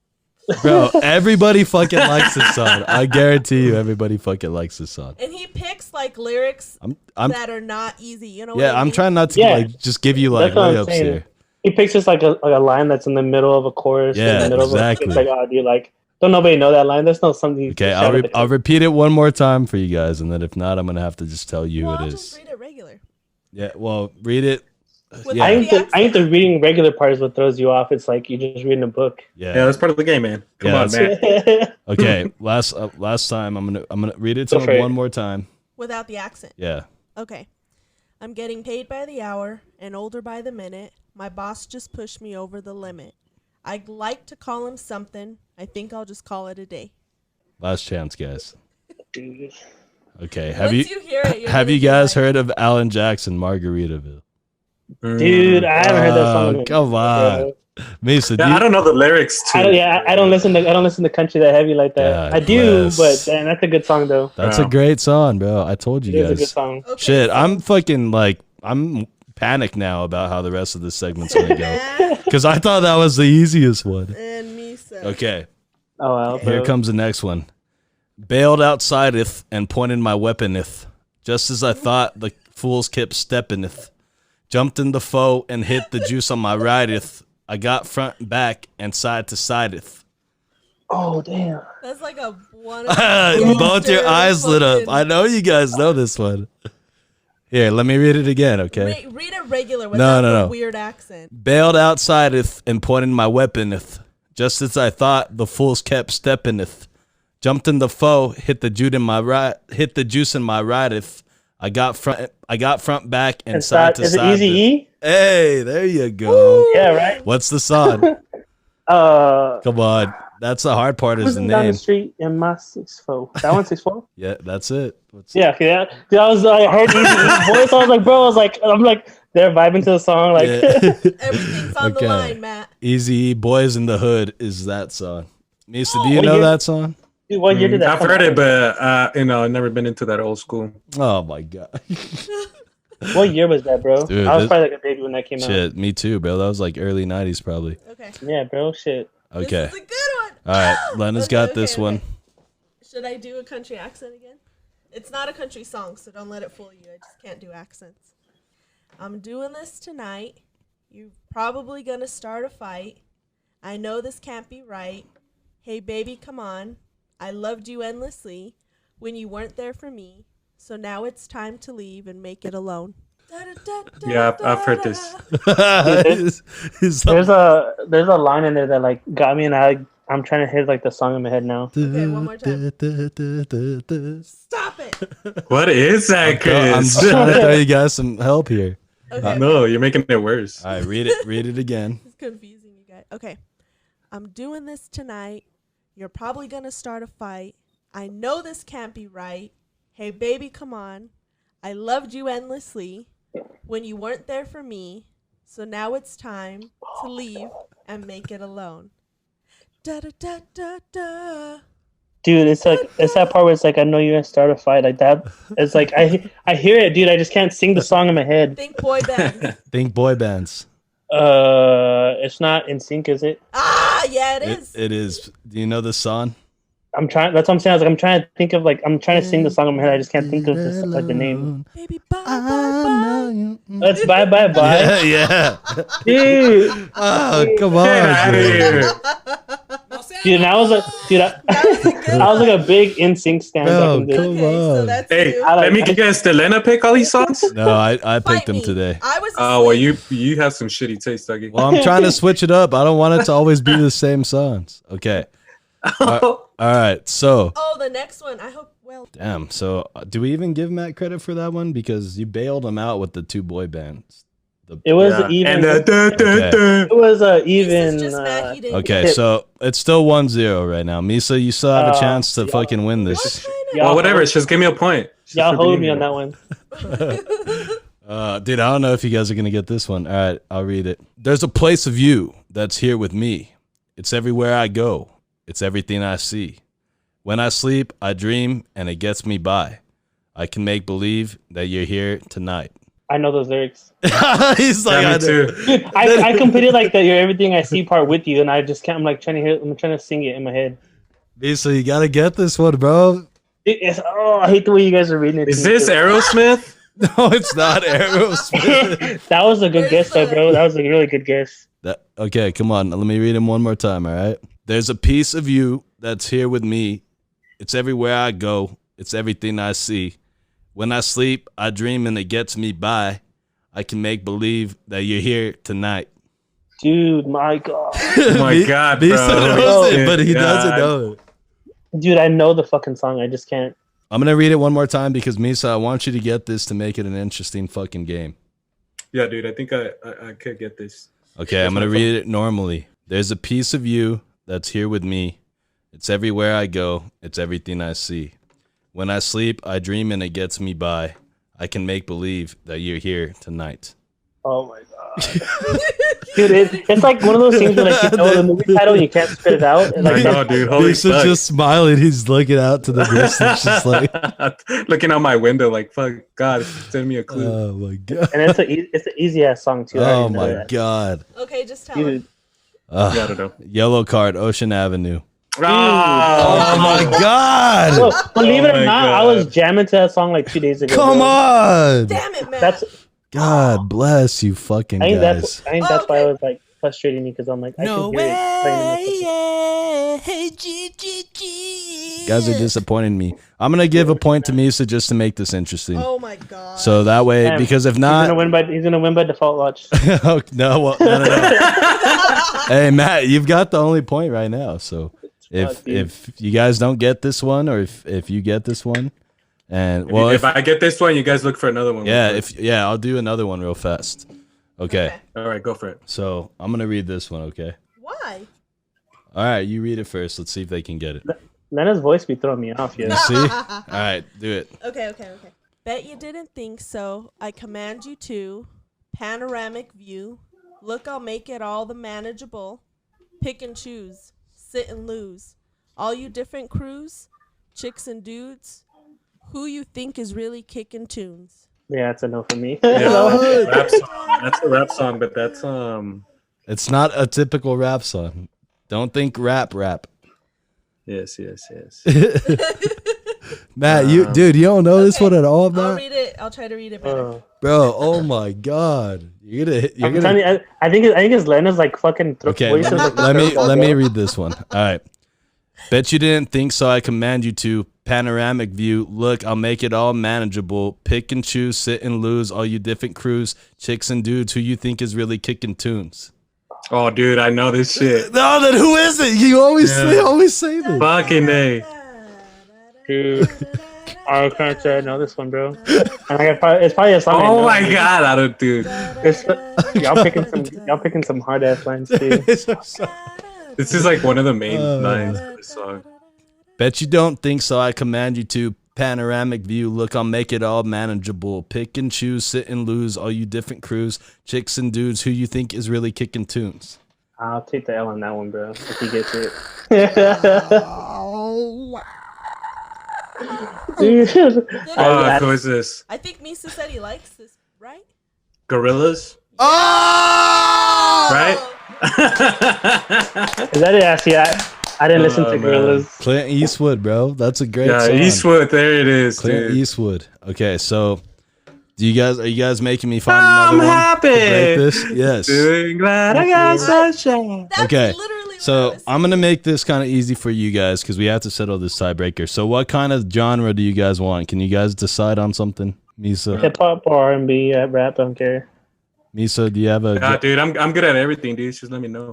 Speaker 1: Bro, everybody fucking likes this song. I guarantee you everybody fucking likes this song.
Speaker 3: And he picks like lyrics
Speaker 1: I'm
Speaker 3: that are not easy. You know?
Speaker 1: yeah,
Speaker 3: what I
Speaker 1: I'm
Speaker 3: mean?
Speaker 1: trying not to
Speaker 4: Yeah.
Speaker 1: like just give you like
Speaker 4: That's what I'm
Speaker 1: layups
Speaker 4: saying.
Speaker 1: here.
Speaker 4: He picks just like a line that's in the middle of a chorus.
Speaker 1: Yeah,
Speaker 4: in the middle
Speaker 1: exactly.
Speaker 4: Of a, it's like, oh, dude, like, don't nobody know that line? There's no something.
Speaker 1: Okay, I'll repeat it one more time for you guys, and then if not, I'm gonna have to just tell you who
Speaker 3: I'll
Speaker 1: it is.
Speaker 3: just read it regular.
Speaker 1: Yeah, well, read it.
Speaker 3: With
Speaker 1: Yeah.
Speaker 4: I think the reading regular part is what throws you off. It's like you're just reading a book.
Speaker 2: Yeah,
Speaker 1: Yeah.
Speaker 2: that's part of the game, man. Come
Speaker 1: Yeah,
Speaker 2: on, man.
Speaker 1: Okay. Last time, I'm gonna read it to
Speaker 4: Go for
Speaker 1: him
Speaker 4: it.
Speaker 1: one more time.
Speaker 3: Without the accent.
Speaker 1: Yeah.
Speaker 3: Okay. I'm getting paid by the hour and older by the minute. My boss just pushed me over the limit. I'd like to call him something. I think I'll just call it a day.
Speaker 1: Last chance, guys. Okay.
Speaker 3: Once you hear it, you're
Speaker 1: have
Speaker 3: gonna
Speaker 1: you
Speaker 3: be
Speaker 1: guys
Speaker 3: like-
Speaker 1: heard of Alan Jackson, Margaritaville?
Speaker 4: Dude, I haven't heard that song.
Speaker 1: Come on, Misa.
Speaker 2: Yeah, I don't know the lyrics too.
Speaker 4: I don't listen to country that heavy like that.
Speaker 1: Yeah,
Speaker 4: I do,
Speaker 1: bless.
Speaker 4: but damn, that's a good song though.
Speaker 1: That's
Speaker 2: Wow.
Speaker 1: a great song, bro. I told you
Speaker 4: It is a good
Speaker 1: guys.
Speaker 4: song.
Speaker 3: Okay,
Speaker 1: Shit,
Speaker 3: so-
Speaker 1: I'm fucking like I'm panicked now about how the rest of this segment's gonna go
Speaker 3: Matt
Speaker 1: because I thought that was the easiest one.
Speaker 3: and Misa.
Speaker 1: Okay,
Speaker 4: Oh well.
Speaker 1: here
Speaker 4: bro.
Speaker 1: comes the next one. Bailed outsideth and pointed my weaponeth, just as I thought the fools kept steppineth. Jumped in the foe and hit the juice on my righteth. I got front and back and side to sideth.
Speaker 4: Oh damn.
Speaker 3: That's like a one.
Speaker 1: Both your eyes lit up. I know you guys know this one. Here, let me read it again, okay?
Speaker 3: Read it regular without
Speaker 1: no.
Speaker 3: the weird accent.
Speaker 1: Bailed outsideth and pointed my weaponeth. Just as I thought, the fools kept steppineth. Jumped in the foe, hit the juice in my righteth. I got front back and side to
Speaker 4: Is it
Speaker 1: side.
Speaker 4: Easy E?
Speaker 1: Hey, there you go.
Speaker 4: Yeah, right.
Speaker 1: What's the song? Come on. That's the hard part is the
Speaker 4: Cruising down
Speaker 1: name.
Speaker 4: the street in my 6'4". That one's 6'4".
Speaker 1: Yeah, that's it.
Speaker 4: Yeah, Dude, I heard Easy E's voice. I was like, bro, I'm like, they're vibing to the song. Like,
Speaker 1: Yeah.
Speaker 3: Everything's on
Speaker 1: Okay.
Speaker 3: the line, Matt.
Speaker 1: Easy Boys in the Hood is that song. Misa, do you
Speaker 4: What
Speaker 1: know
Speaker 4: year-
Speaker 1: that song?
Speaker 4: dude, what year did that?
Speaker 2: I've
Speaker 4: come
Speaker 2: heard
Speaker 4: out?
Speaker 2: it, but I've never been into that old school.
Speaker 1: Oh my god.
Speaker 4: What year was that, bro?
Speaker 1: Dude,
Speaker 4: I was
Speaker 1: this-
Speaker 4: probably like a baby when that came
Speaker 1: Shit, me too, bro. That was like early 90s probably.
Speaker 3: Okay.
Speaker 4: out. Yeah, bro. Shit.
Speaker 1: Okay.
Speaker 3: This is a good one.
Speaker 1: All right, Lena's
Speaker 3: Okay,
Speaker 1: got
Speaker 3: okay,
Speaker 1: this one.
Speaker 3: okay. Should I do a country accent again? It's not a country song, so don't let it fool you. I just can't do accents. I'm doing this tonight. You're probably gonna start a fight. I know this can't be right. Hey, baby, come on. I loved you endlessly when you weren't there for me. So now it's time to leave and make it alone.
Speaker 2: Yeah, I've heard this.
Speaker 1: He's like,
Speaker 4: There's a line in there that like got me, and I'm trying to hit like the song in my head now.
Speaker 3: Okay, one more time. Stop it.
Speaker 2: What is that,
Speaker 1: I'm
Speaker 2: Chris?
Speaker 1: just trying to throw you guys some help here.
Speaker 3: Okay.
Speaker 2: No, you're making it worse.
Speaker 1: All right, read it again.
Speaker 3: It's confusing you guys. Okay. I'm doing this tonight. You're probably going to start a fight. I know this can't be right. Hey, baby, come on. I loved you endlessly when you weren't there for me. So now it's time to leave and make it alone. Da da da da da.
Speaker 4: Dude, it's that part where it's like, I know you're gonna start a fight like that. It's like I hear it, dude. I just can't sing the song in my head.
Speaker 3: Think boy band.
Speaker 1: Think boy bands.
Speaker 4: It's not in sync, is it?
Speaker 3: Ah, yeah, it is.
Speaker 1: It is. Do you know the song?
Speaker 4: I'm trying. That's what I'm saying. I was like, I'm trying to think of like, I'm trying to sing the song in my head. I just can't think of this, like the name.
Speaker 3: Baby, bye, bye, bye.
Speaker 4: Let's bye bye bye,
Speaker 1: Yeah.
Speaker 4: dude.
Speaker 1: Oh, come on.
Speaker 2: Get out of
Speaker 1: dude.
Speaker 2: here.
Speaker 4: Dude, and I was like, dude, I was like a big NSYNC stan back
Speaker 1: Bro,
Speaker 4: in the day.
Speaker 1: come
Speaker 3: Okay, so
Speaker 1: on.
Speaker 3: that's
Speaker 2: Hey,
Speaker 3: you.
Speaker 2: let me guess. Did Lena pick all these songs?
Speaker 1: No, I
Speaker 3: Fight
Speaker 1: picked them
Speaker 3: me.
Speaker 1: today.
Speaker 3: I was
Speaker 2: Oh, well,
Speaker 3: asleep.
Speaker 2: you have some shitty taste, Dougie.
Speaker 1: Well, I'm trying to switch it up. I don't want it to always be the same songs. Okay. All right. So,
Speaker 3: Oh, the next one. I hope. Well,
Speaker 1: damn. So, do we even give Matt credit for that one? Because you bailed him out with the two boy bands.
Speaker 4: It was
Speaker 2: Yeah.
Speaker 4: even.
Speaker 2: And
Speaker 4: It was even.
Speaker 3: this is just Matt. He didn't
Speaker 1: Okay,
Speaker 3: get it.
Speaker 1: so it's still 1-0 right now. Misa, you still have a chance to
Speaker 4: yeah.
Speaker 1: fucking win
Speaker 3: What
Speaker 1: this.
Speaker 3: kind of-
Speaker 4: Y'all
Speaker 2: well, whatever.
Speaker 4: hold-
Speaker 2: Just give me a point. Just
Speaker 4: Y'all
Speaker 2: for
Speaker 4: hold
Speaker 2: being
Speaker 4: me on
Speaker 2: here.
Speaker 4: that one.
Speaker 1: Dude, I don't know if you guys are going to get this one. All right, I'll read it. There's a place of you that's here with me. It's everywhere I go. It's everything I see. When I sleep, I dream, and it gets me by. I can make believe that you're here tonight.
Speaker 4: I know those lyrics.
Speaker 1: He's like,
Speaker 2: Yeah,
Speaker 1: I
Speaker 2: me too.
Speaker 4: Dude, I completed like the "You're Everything I See" part with you, and I just can't. I'm like trying to hear. I'm trying to sing it in my head.
Speaker 1: Misa, you got to get this one, bro.
Speaker 4: I hate the way you guys are reading it.
Speaker 2: Is
Speaker 4: to me,
Speaker 2: this
Speaker 4: too.
Speaker 2: Aerosmith?
Speaker 1: No, it's not Aerosmith.
Speaker 4: That was a good guess, though, bro. That was a really good guess.
Speaker 1: Okay, come on. Let me read him one more time, all right? There's a piece of you that's here with me. It's everywhere I go. It's everything I see. When I sleep, I dream and it gets me by. I can make believe that you're here tonight.
Speaker 4: Dude, my God.
Speaker 2: Oh my God, bro.
Speaker 1: Knows it, but he doesn't know it.
Speaker 4: Dude, I know the fucking song. I just can't.
Speaker 1: I'm going to read it one more time because, Misa, I want you to get this to make it an interesting fucking game.
Speaker 2: Yeah, dude, I think I could get this.
Speaker 1: Okay, I'm going to read it normally. There's a piece of you that's here with me. It's everywhere I go. It's everything I see. When I sleep, I dream and it gets me by. I can make believe that you're here tonight.
Speaker 4: Oh my God. Dude, it's like one of those things where like, you know the movie title and you can't spit it out. And, like,
Speaker 2: I know, dude. Holy
Speaker 1: Lisa's
Speaker 2: fuck.
Speaker 1: just smiling. He's looking out to the distance, just like,
Speaker 2: looking out my window, like, fuck, God, send me a clue.
Speaker 1: oh my God.
Speaker 4: And it's an easy ass song too. I
Speaker 1: Oh
Speaker 4: already know
Speaker 1: my
Speaker 4: that.
Speaker 1: God.
Speaker 3: Okay, just tell
Speaker 4: Dude,
Speaker 3: him.
Speaker 2: Yeah, I don't know.
Speaker 1: Yellow card, Ocean Avenue.
Speaker 2: Oh,
Speaker 1: Oh my God.
Speaker 4: Look, believe it
Speaker 2: Oh
Speaker 4: or
Speaker 2: my
Speaker 4: not, I
Speaker 2: God.
Speaker 4: was jamming to that song like 2 days ago.
Speaker 1: Come
Speaker 4: bro.
Speaker 1: on.
Speaker 3: Damn it, man.
Speaker 4: That's
Speaker 1: God bless you fucking
Speaker 4: I think
Speaker 1: guys.
Speaker 4: that's why
Speaker 3: Okay.
Speaker 4: it was like frustrating me because I'm like I can hear it playing in the
Speaker 1: You guys are disappointing me. I'm going to give a point to Misa just to make this interesting.
Speaker 3: Oh my God.
Speaker 1: So that way,
Speaker 4: Damn.
Speaker 1: because if
Speaker 4: He's gonna
Speaker 1: not,
Speaker 4: win by default. Watch.
Speaker 1: oh, no. Hey, Matt, you've got the only point right now. So if you guys don't get this one, or if you get this one, and well,
Speaker 2: if I get this one, you guys look for another one.
Speaker 1: yeah, I'll do another one real fast. Okay.
Speaker 2: All right, go for it.
Speaker 1: So I'm gonna read this one. Okay.
Speaker 3: Why?
Speaker 1: All right, you read it first. Let's see if they can get it.
Speaker 4: Nana's voice be throwing me off.
Speaker 1: You
Speaker 4: Yeah.
Speaker 1: see? All right, do it.
Speaker 3: Okay. Bet you didn't think so. I command you to. Panoramic view. Look, I'll make it all the manageable. Pick and choose. Sit and lose. All you different crews, chicks and dudes. Who you think is really kicking tunes?
Speaker 4: Yeah, that's a no for me.
Speaker 2: Yeah, rap song. That's a rap song, but that's
Speaker 1: It's not a typical rap song. Don't think rap.
Speaker 2: Yes.
Speaker 1: Matt, you don't know this one at all,
Speaker 3: I'll
Speaker 1: Matt?
Speaker 3: read it. I'll try to read it better.
Speaker 1: Bro, oh my God. You're
Speaker 4: I'm
Speaker 1: gonna
Speaker 4: telling you, I think it's Lena's like fucking.
Speaker 1: Okay,
Speaker 4: voice is like
Speaker 1: let me
Speaker 4: bro.
Speaker 1: read this one. All right. Bet you didn't think so. I command you to. Panoramic view. Look, I'll make it all manageable. Pick and choose, sit and lose. All you different crews, chicks and dudes. Who you think is really kicking tunes?
Speaker 2: Oh, dude, I know this shit.
Speaker 1: No, then who is it? You always say this.
Speaker 2: Fucking A.
Speaker 4: Dude, I can't say I know this one, bro. And it's probably a song. I
Speaker 2: Oh
Speaker 4: know.
Speaker 2: my God, I don't, dude.
Speaker 4: Y'all picking some hard ass lines too.
Speaker 2: This is like one of the main lines of the song.
Speaker 1: Bet you don't think so. I command you to. Panoramic view. Look, I'll make it all manageable. Pick and choose, sit and lose. All you different crews, chicks and dudes. Who you think is really kicking tunes?
Speaker 4: I'll take the L on that one, bro. If he gets it. Dude,
Speaker 2: Who is this?
Speaker 3: I think Misa said he likes this, right?
Speaker 2: Gorillas?
Speaker 1: Oh!
Speaker 2: Right?
Speaker 4: is that it? Yeah, see, I didn't listen to
Speaker 2: man.
Speaker 4: Gorillas.
Speaker 1: Clint Eastwood, bro. That's a great
Speaker 2: Yeah,
Speaker 1: song.
Speaker 2: Eastwood. There it is,
Speaker 1: Clint
Speaker 2: dude.
Speaker 1: Eastwood. Okay, so are you guys making me find another
Speaker 2: I'm
Speaker 1: one?
Speaker 2: happy.
Speaker 1: To break this? Yes.
Speaker 2: Doing glad I got sunshine.
Speaker 3: That's
Speaker 1: Okay,
Speaker 3: literally what I
Speaker 1: so
Speaker 3: was
Speaker 1: I'm gonna make this kind of easy for you guys because we have to settle this tiebreaker. So what kind of genre do you guys want? Can you guys decide on something? Misa,
Speaker 4: Hip hop or R&B, rap, don't care.
Speaker 1: Misa, do you have a?
Speaker 2: Nah, dude, I'm good at everything, dude. Just let me know.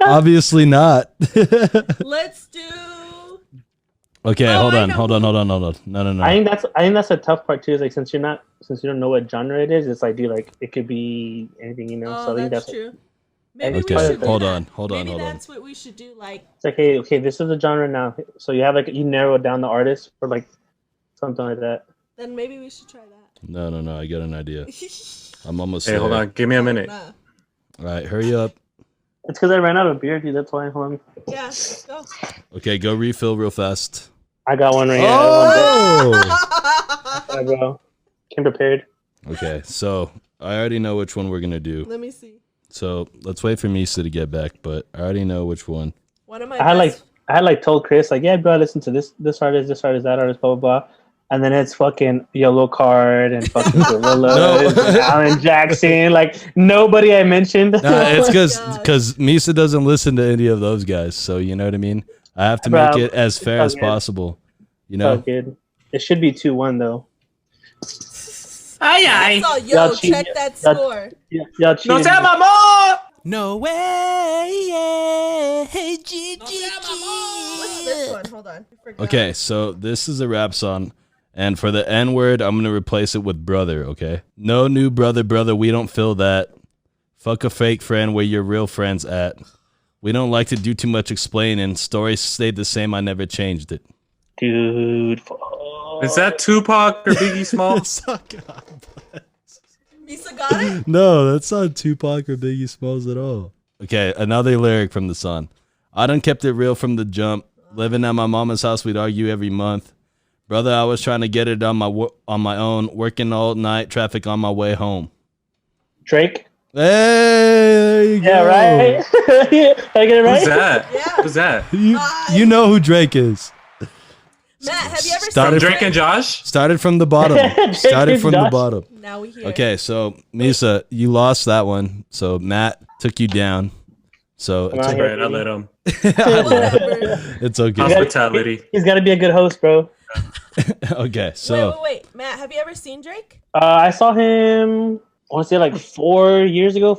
Speaker 1: Obviously not.
Speaker 3: Let's do.
Speaker 1: Okay,
Speaker 3: Oh,
Speaker 1: hold
Speaker 3: I
Speaker 1: on. No.
Speaker 4: I think that's a tough part too. Is like since you don't know what genre it is, it's like it could be anything, you know.
Speaker 3: Oh,
Speaker 4: so I think
Speaker 3: that's
Speaker 4: that's
Speaker 3: true. Maybe
Speaker 1: Okay,
Speaker 3: we should do
Speaker 1: hold
Speaker 3: that.
Speaker 1: on.
Speaker 3: Maybe that's what we should do. Like,
Speaker 4: it's like okay, this is the genre now. So you have you narrow down the artist or like something like that.
Speaker 3: then maybe we should try that.
Speaker 1: No. I got an idea. I'm almost
Speaker 2: Hey,
Speaker 1: there.
Speaker 2: hold on. Give me a minute.
Speaker 3: Nah.
Speaker 1: All right, hurry up.
Speaker 4: It's because I ran out of beer, dude. That's why. Hold on.
Speaker 3: Yeah, go.
Speaker 1: Okay, go refill real fast.
Speaker 4: I got one right here.
Speaker 1: Oh!
Speaker 4: Yeah, bro. Came prepared.
Speaker 1: Okay, so I already know which one we're gonna do.
Speaker 3: Let me see.
Speaker 1: So let's wait for Misa to get back, but I already know which one.
Speaker 3: One of my
Speaker 4: I had told Chris like, yeah, bro, I listen to this artist, that artist, blah blah blah. and then it's fucking Yellow Card and fucking Gorilla, and Alan Jackson. Like nobody I mentioned.
Speaker 1: It's
Speaker 3: God.
Speaker 1: because Misa doesn't listen to any of those guys, so you know what I mean. I have to make it as fair as possible. You know,
Speaker 4: good. It should be 2-1 though.
Speaker 3: I saw, yo,
Speaker 4: Y'all
Speaker 3: check
Speaker 4: cheating.
Speaker 3: that score.
Speaker 4: Y'all cheating.
Speaker 2: No, tell my mom.
Speaker 1: no way. Yeah. Hey,
Speaker 3: What's this one? Hold on. I forgot.
Speaker 1: Okay, so this is a rap song, and for the N word, I'm gonna replace it with brother. Okay, no new brother, we don't feel that. Fuck a fake friend, where your real friends at? We don't like to do too much explaining. Stories stayed the same. I never changed it.
Speaker 4: Dude.
Speaker 2: Is that Tupac or Biggie Smalls?
Speaker 3: Misa got it?
Speaker 1: No, that's not Tupac or Biggie Smalls at all. Okay, another lyric from the song. I done kept it real from the jump. Living at my mama's house, we'd argue every month. Brother, I was trying to get it on my own, working all night, traffic on my way home.
Speaker 4: Drake.
Speaker 1: Hey, there you
Speaker 4: Yeah,
Speaker 1: go.
Speaker 4: right. Did I get it right?
Speaker 2: Who's that?
Speaker 3: Yeah.
Speaker 2: Who's that?
Speaker 1: You know who Drake is.
Speaker 3: Matt, have you ever
Speaker 1: Started
Speaker 3: seen
Speaker 2: Drake and Josh?
Speaker 1: Started from the bottom. Started from the bottom.
Speaker 3: Now we hear.
Speaker 1: Okay, so Misa, you lost that one. So Matt took you down. So
Speaker 4: Come
Speaker 1: it's,
Speaker 4: on.
Speaker 2: Right, I let him.
Speaker 3: Whatever.
Speaker 1: it's okay.
Speaker 2: Hospitality.
Speaker 4: He's got to be a good host, bro.
Speaker 1: Okay, so
Speaker 3: Wait. Matt, have you ever seen Drake?
Speaker 4: I saw him, I want to say like 5 years ago.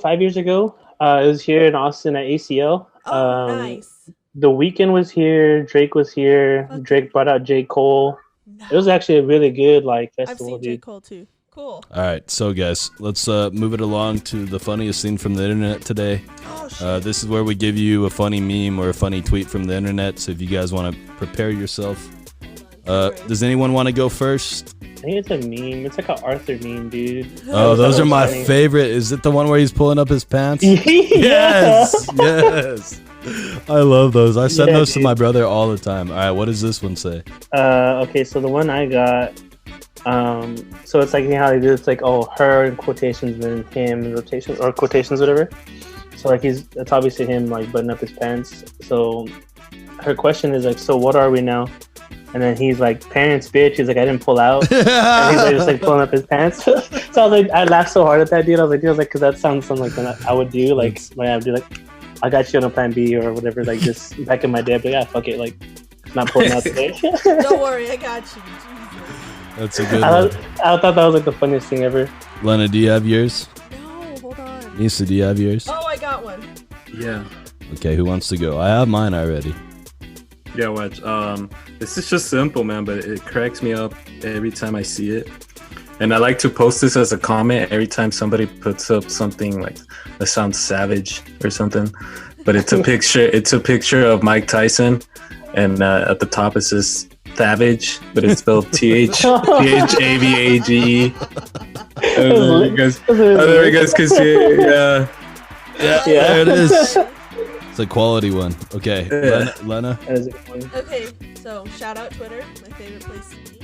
Speaker 4: It was here in Austin at ACL.
Speaker 3: Oh, nice.
Speaker 4: The Weeknd was here. Drake was here.
Speaker 3: Okay.
Speaker 4: Drake brought out J. Cole.
Speaker 3: No.
Speaker 4: It was actually a really good like
Speaker 3: I've
Speaker 4: festival,
Speaker 3: seen J.
Speaker 4: dude.
Speaker 3: Cole too. Cool.
Speaker 1: all right, so guys, let's move it along to the funniest thing from the internet today.
Speaker 3: Oh, shit.
Speaker 1: This is where we give you a funny meme or a funny tweet from the internet. So if you guys want to prepare yourself, does anyone want to go first?
Speaker 4: I think it's a meme. It's like an Arthur meme, dude.
Speaker 1: Oh, those are my
Speaker 4: funny.
Speaker 1: favorite. Is it the one where he's pulling up his pants?
Speaker 4: Yeah.
Speaker 1: Yes. I love those. I send
Speaker 4: Yeah,
Speaker 1: those to
Speaker 4: dude.
Speaker 1: my brother all the time. All right, what does this one say?
Speaker 4: Okay, so the one I got, so it's like, you know how they do, it's like, oh, her in quotations and him in rotations or quotations, whatever. So like it's obviously him like buttoning up his pants. So her question is like, so what are we now? And then he's like, parents, bitch. He's like, I didn't pull out. And he's like, just like pulling up his pants. So I was like, I laughed so hard at that, dude. I was like, because that sounds something like that I would do. Like, I would do like, I got you on a plan B or whatever. Like, just back in my day, I'd be like, fuck it, like, not pulling out today.
Speaker 3: Don't worry, I got you. Jesus.
Speaker 1: That's a good
Speaker 4: I
Speaker 1: one.
Speaker 4: thought that was like the funniest thing ever.
Speaker 1: Lena, do you have yours?
Speaker 3: No, hold on.
Speaker 1: Nisa, do you have yours?
Speaker 3: Oh, I got one.
Speaker 2: Yeah.
Speaker 1: Okay, who wants to go? I have mine already.
Speaker 2: Yeah, watch. This is just simple, man, but it cracks me up every time I see it. And I like to post this as a comment every time somebody puts up something like that sounds savage or something. But it's a picture. It's a picture of Mike Tyson, and at the top it says Thavage, but it's spelled THAVAGE. There you guys can see it. Yeah.
Speaker 1: Yeah,
Speaker 4: Yeah.
Speaker 1: there it is. It's a quality one. Okay,
Speaker 2: Yeah.
Speaker 1: Lena.
Speaker 4: That is a good one.
Speaker 3: Okay, so shout out Twitter, my favorite place to be.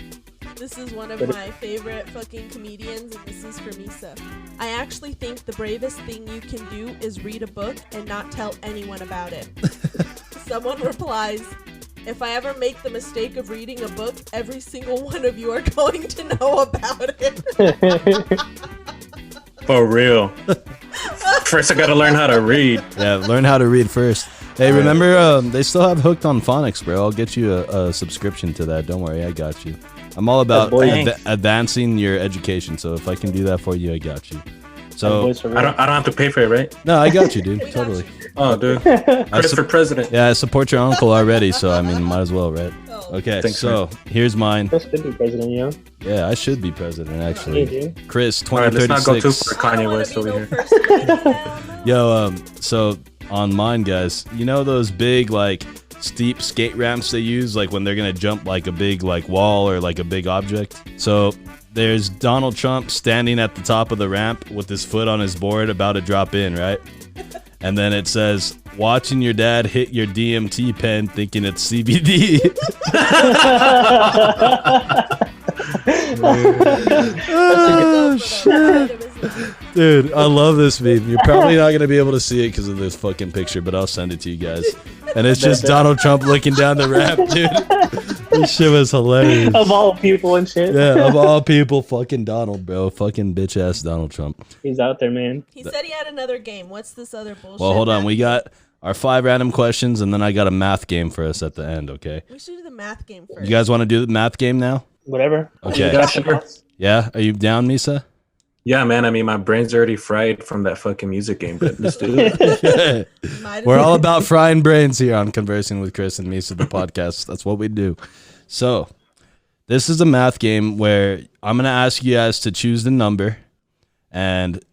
Speaker 3: This is one of my favorite fucking comedians, and this is for Misa. I actually think the bravest thing you can do is read a book and not tell anyone about it. Someone replies, if I ever make the mistake of reading a book, every single one of you are going to know about it.
Speaker 2: For real. First, I gotta learn how to read.
Speaker 1: Yeah, learn how to read first. Hey, remember, they still have Hooked on Phonics, bro. I'll get you a subscription to that. Don't worry, I got you. I'm all about advancing your education, so if I can do that for you, I got you. So
Speaker 2: I don't have to pay for it, right?
Speaker 1: no, I got you, dude.
Speaker 3: We got
Speaker 1: Totally.
Speaker 3: you.
Speaker 2: Oh, dude. Chris for president.
Speaker 1: Yeah, I support your uncle already, so I mean, might as well, right?
Speaker 3: Oh.
Speaker 1: Okay,
Speaker 2: Thanks,
Speaker 1: so here's mine.
Speaker 4: Chris could be president, you know?
Speaker 1: Yeah, I should be president,
Speaker 4: Hey,
Speaker 1: actually.
Speaker 4: dude.
Speaker 1: Chris,
Speaker 2: All right, let's not go too
Speaker 1: 2036.
Speaker 2: far
Speaker 3: I don't
Speaker 2: Kanye
Speaker 3: wanna
Speaker 2: West
Speaker 3: be
Speaker 2: over
Speaker 3: no
Speaker 2: here.
Speaker 3: first lady.
Speaker 1: Yo, so on mine, guys, you know those big, like, steep skate ramps they use, like, when they're gonna jump, like, a big, like, wall or, like, a big object? So there's Donald Trump standing at the top of the ramp with his foot on his board about to drop in, right? And then it says, watching your dad hit your DMT pen thinking it's CBD. Oh, shit. Dude, I love this meme. You're probably not going to be able to see it because of this fucking picture, but I'll send it to you guys. And it's just Donald Trump looking down the ramp, dude. This shit was hilarious.
Speaker 4: Of all people and shit.
Speaker 1: Yeah, of all people, fucking Donald, bro. Fucking bitch ass Donald Trump.
Speaker 4: He's out there, man.
Speaker 3: He said he had another game. What's this other bullshit?
Speaker 1: Well, hold on.
Speaker 3: math
Speaker 1: We
Speaker 3: game?
Speaker 1: got our 5 random questions, and then I got a math game for us at the end, okay?
Speaker 3: We should do the math game first.
Speaker 1: You guys want to do the math game now?
Speaker 4: Whatever.
Speaker 1: Okay.
Speaker 2: Yeah, sure.
Speaker 1: Yeah? Are you down, Misa?
Speaker 2: Yeah, man. I mean, my brain's already fried from that fucking music game, but let's do it.
Speaker 3: Might as
Speaker 1: We're
Speaker 3: well.
Speaker 1: all about frying brains here on Conversing with Chris and Misa, the podcast. That's what we do. So, this is a math game where I'm going to ask you guys to choose the number, and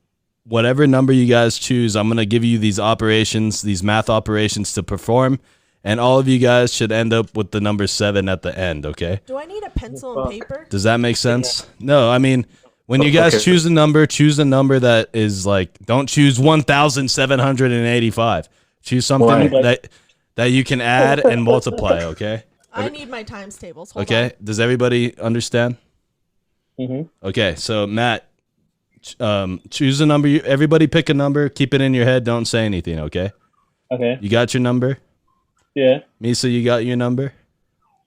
Speaker 1: whatever number you guys choose, I'm going to give you these operations, these math operations to perform, and all of you guys should end up with the number 7 at the end, okay?
Speaker 3: Do I need a pencil and paper?
Speaker 1: Does that make sense? No, I mean, when you guys
Speaker 2: Okay.
Speaker 1: choose a number that is like, don't choose 1,785. Choose something
Speaker 2: Why?
Speaker 1: that you can add and multiply, okay?
Speaker 3: I need my times tables. Hold
Speaker 1: Okay, does everybody understand?
Speaker 4: Mm-hmm.
Speaker 1: Okay, so Matt, choose a number. Everybody pick a number. Keep it in your head. Don't say anything, okay?
Speaker 4: Okay.
Speaker 1: You got your number?
Speaker 4: Yeah.
Speaker 1: Misa, you got your number?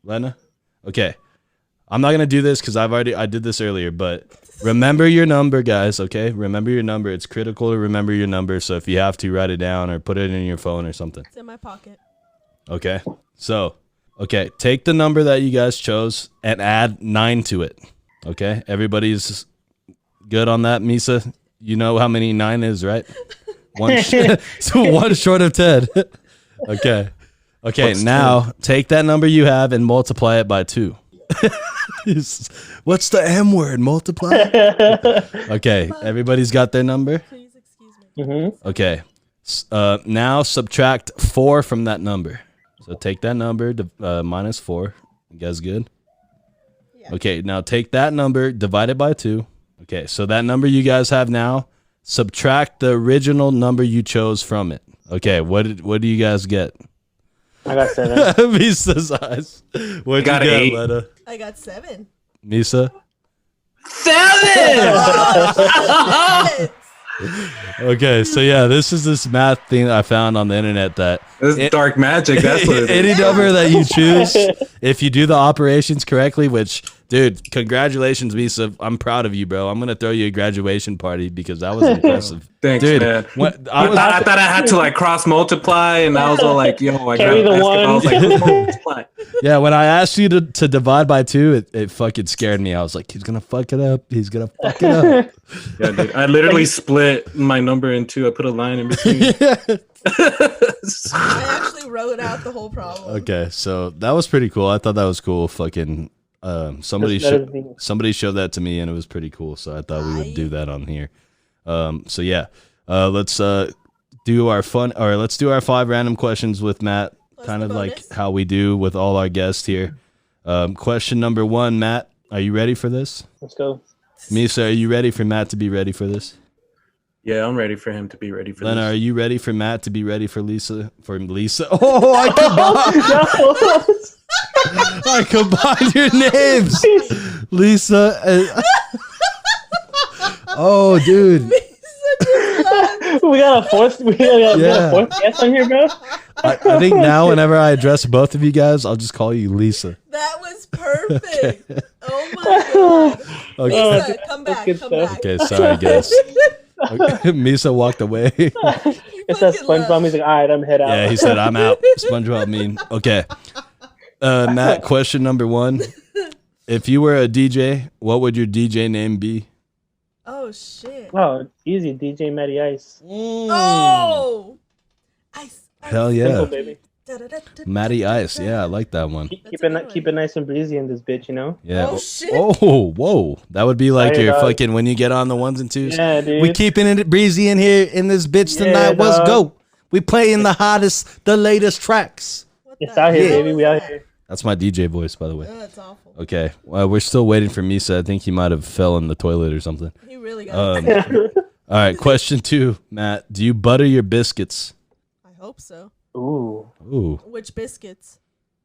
Speaker 1: Lena? Okay. I'm not going to do this because I did this earlier, but remember your number, guys, okay? Remember your number. It's critical to remember your number, so if you have to, write it down or put it in your phone or something.
Speaker 3: It's in my pocket.
Speaker 1: Okay? So, okay, take the number that you guys chose and add 9 to it, okay? Everybody's good on that, Misa? You know how many 9 is, right? So 1 short of 10. Okay. Okay,
Speaker 2: What's
Speaker 1: now take that number you have and multiply it by 2. What's the M word? Multiply? Okay, everybody's got their number?
Speaker 3: Please excuse me.
Speaker 4: Mm-hmm.
Speaker 1: Okay. Now subtract 4 from that number. So take that number, minus 4. You guys good?
Speaker 3: Yeah.
Speaker 1: Okay, now take that number, divide it by 2. Okay, so that number you guys have now, subtract the original number you chose from it. Okay, what do you guys get?
Speaker 4: I got 7.
Speaker 1: Misa's eyes. What
Speaker 2: Got
Speaker 1: you
Speaker 2: 8.
Speaker 1: got, Letta?
Speaker 3: I got 7.
Speaker 1: Misa?
Speaker 2: 7!
Speaker 3: Shit.
Speaker 1: Okay, so yeah, this is this math thing I found on the internet that
Speaker 2: This is dark magic. That's what it is.
Speaker 1: any number that you choose, if you do the operations correctly, which, dude, congratulations, Misa. I'm proud of you, bro. I'm going to throw you a graduation party because that was impressive.
Speaker 2: Thanks,
Speaker 1: Dude,
Speaker 2: man.
Speaker 1: I
Speaker 2: I thought I had to like cross multiply, and I was all like, "Yo, I got
Speaker 4: Carry the
Speaker 2: basketball." I was like,
Speaker 4: one.
Speaker 2: multiply.
Speaker 1: yeah, when I asked you to divide by 2, it fucking scared me. I was like, he's going to fuck it up. He's going to fuck it up.
Speaker 2: Yeah, dude. I literally split my number in 2. I put a line in between.
Speaker 3: I actually wrote out the whole problem.
Speaker 1: Okay, so that was pretty cool. I thought that was cool. Fucking somebody showed that to me, and it was pretty cool. So I thought we would do that on here. So yeah, let's do our 5 random questions with Matt,
Speaker 3: Plus
Speaker 1: kind
Speaker 3: the
Speaker 1: of like
Speaker 3: bonus.
Speaker 1: how we do with all our guests here. Question number 1, Matt, are you ready for this?
Speaker 4: Let's go.
Speaker 1: Misa, are you ready for Matt to be ready for this?
Speaker 2: Yeah, I'm ready for him to be ready for
Speaker 1: Lena, are
Speaker 2: this.
Speaker 1: you ready for Matt to be ready for Lisa? For Lisa? Oh, I combined. I combined your names, Lisa. Oh, dude.
Speaker 4: We got a fourth. We got a fourth guest on here, bro.
Speaker 1: I think now, whenever I address both of you guys, I'll just call you Lisa.
Speaker 3: That was perfect. Oh my god.
Speaker 1: Okay.
Speaker 3: Lisa, come back.
Speaker 4: good
Speaker 3: Come
Speaker 4: stuff.
Speaker 3: back.
Speaker 1: Okay, sorry, guys. Okay, Misa walked away.
Speaker 4: It's that
Speaker 3: Fucking
Speaker 4: SpongeBob.
Speaker 3: love.
Speaker 4: He's like, all right, I'm head out.
Speaker 1: Yeah, he said, I'm out. SpongeBob mean. Okay. Matt, question number 1. If you were a DJ, what would your DJ name be?
Speaker 3: Oh shit.
Speaker 4: Oh, easy, DJ Matty Ice.
Speaker 3: Oh. Ice.
Speaker 1: Hell
Speaker 4: Simple,
Speaker 1: yeah.
Speaker 4: baby.
Speaker 1: Matty Ice. Yeah, I like that one.
Speaker 4: Keep
Speaker 3: That's a good
Speaker 4: it
Speaker 3: one.
Speaker 4: keep it nice and breezy in this bitch, you know.
Speaker 1: Yeah.
Speaker 3: Oh, shit.
Speaker 1: Oh, whoa. That would be like
Speaker 4: Sorry,
Speaker 1: your
Speaker 4: dog.
Speaker 1: fucking when you get on the 1s and 2s.
Speaker 4: Yeah, dude.
Speaker 1: We keeping it breezy in here in this bitch
Speaker 4: Yeah,
Speaker 1: tonight. Let's
Speaker 4: dog.
Speaker 1: go. We playing the hottest, the latest tracks.
Speaker 3: What
Speaker 4: It's
Speaker 3: the
Speaker 4: out here,
Speaker 3: hell
Speaker 4: baby.
Speaker 3: is
Speaker 4: We out
Speaker 3: that?
Speaker 4: here.
Speaker 1: That's my DJ voice, by the way.
Speaker 3: Oh, that's awful.
Speaker 1: Okay. Well, we're still waiting for Misa. I think he might have fell in the toilet or something.
Speaker 3: He really got
Speaker 1: All right. Question 2, Matt. Do you butter your biscuits?
Speaker 3: I hope so.
Speaker 4: Ooh.
Speaker 1: Ooh.
Speaker 3: Which biscuits?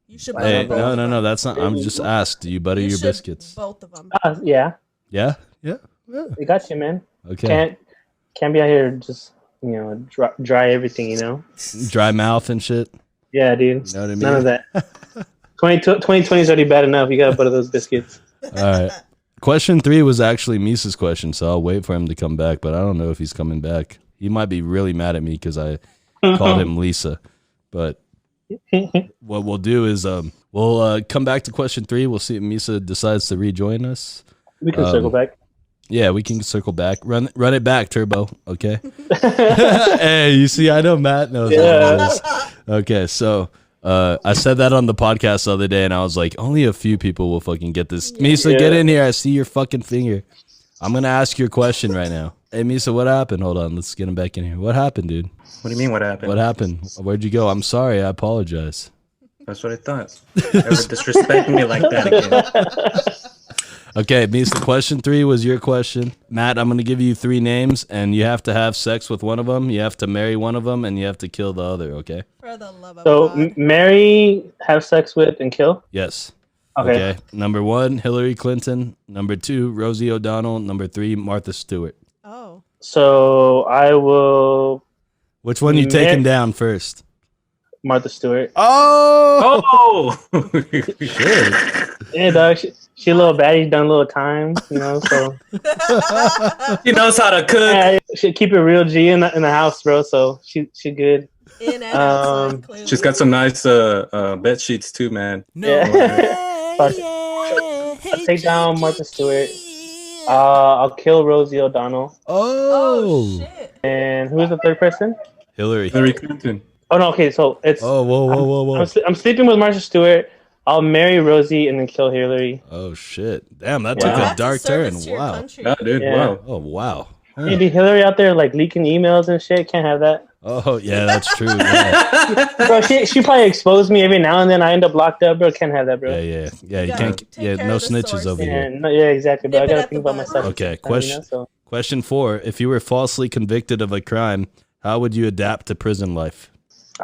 Speaker 3: You should
Speaker 1: Hey,
Speaker 3: butter both
Speaker 1: no.
Speaker 3: of them.
Speaker 1: That's not. I'm just asked. Do you butter
Speaker 3: You
Speaker 1: your
Speaker 3: should
Speaker 1: biscuits?
Speaker 3: Both of them.
Speaker 4: Yeah,
Speaker 1: Yeah.
Speaker 4: we got you, man.
Speaker 1: Okay.
Speaker 4: Can't be out here just dry everything, you know.
Speaker 1: Dry mouth and shit.
Speaker 4: Yeah, dude.
Speaker 1: You know what I mean?
Speaker 4: None of that. 2020 is already bad enough. You gotta butter those biscuits.
Speaker 1: All right. Question 3 was actually Misa's question, so I'll wait for him to come back, but I don't know if he's coming back. He might be really mad at me because I called him Lisa. But what we'll do is we'll come back to question 3. We'll see if Misa decides to rejoin us.
Speaker 4: We can circle back.
Speaker 1: Yeah, we can circle back. Run it back, Turbo. Okay. Hey, you see, I know Matt knows.
Speaker 4: Yeah.
Speaker 1: Okay, so I said that on the podcast the other day, and I was like, only a few people will fucking get this. Misa, get in here. I see your fucking finger. I'm gonna ask you a question right now. Hey, Misa, what happened? Hold on, let's get him back in here. What happened, dude?
Speaker 2: What do you mean? What happened?
Speaker 1: What happened? Where'd you go? I'm sorry. I apologize.
Speaker 2: That's what I thought. Never disrespect me like that again.
Speaker 1: Okay, Misa, question 3 was your question. Matt, I'm going to give you 3 names, and you have to have sex with one of them, you have to marry one of them, and you have to kill the other, okay?
Speaker 3: For the love of
Speaker 4: So
Speaker 3: God.
Speaker 4: marry, have sex with, and kill.
Speaker 1: Yes.
Speaker 4: Okay.
Speaker 1: Number 1, Hillary Clinton. Number 2, Rosie O'Donnell. Number 3, Martha Stewart.
Speaker 3: Oh.
Speaker 4: So I will
Speaker 1: Which one you taking down first?
Speaker 4: Martha Stewart.
Speaker 1: Oh!
Speaker 2: Oh!
Speaker 1: Shit.
Speaker 4: Yeah, dog. She a little baddie, done a little time, you know. So
Speaker 2: He knows how to cook.
Speaker 4: yeah, she keep it real G in the house, bro. So she good.
Speaker 3: In and
Speaker 4: Um,
Speaker 3: outside, clearly.
Speaker 2: She's got some nice bed sheets too, man.
Speaker 4: Yeah. I'll take down Martha Stewart. I'll kill Rosie O'Donnell.
Speaker 3: Oh, shit.
Speaker 4: And who is the third person?
Speaker 1: Hillary.
Speaker 2: Hillary Clinton.
Speaker 4: Oh no, okay, so it's
Speaker 1: Oh, whoa.
Speaker 4: I'm sleeping with Martha Stewart. I'll marry Rosie and then kill Hillary.
Speaker 1: Oh, shit. Damn, that
Speaker 2: Wow.
Speaker 1: took a
Speaker 3: That's
Speaker 1: dark turn.
Speaker 3: service to your
Speaker 1: Wow.
Speaker 3: country.
Speaker 2: Yeah, dude.
Speaker 4: Yeah.
Speaker 2: Wow.
Speaker 1: Oh, wow. Huh.
Speaker 4: Maybe Hillary out there like leaking emails and shit. Can't have that.
Speaker 1: Oh, yeah, that's true. Yeah,
Speaker 4: Bro, she probably exposed me every now and then. I end up locked up, bro. Can't have that, bro.
Speaker 1: yeah. You
Speaker 3: gotta
Speaker 1: can't.
Speaker 3: take
Speaker 1: Yeah,
Speaker 3: care
Speaker 1: no
Speaker 3: of the
Speaker 1: snitches
Speaker 3: source.
Speaker 1: over
Speaker 4: Yeah,
Speaker 1: here.
Speaker 4: no, yeah, exactly, bro. I
Speaker 3: Nip it
Speaker 4: gotta
Speaker 3: at
Speaker 4: think
Speaker 3: the
Speaker 4: about
Speaker 3: bud.
Speaker 4: myself.
Speaker 1: Okay,
Speaker 4: You know, so.
Speaker 1: Question 4. If you were falsely convicted of a crime, how would you adapt to prison life?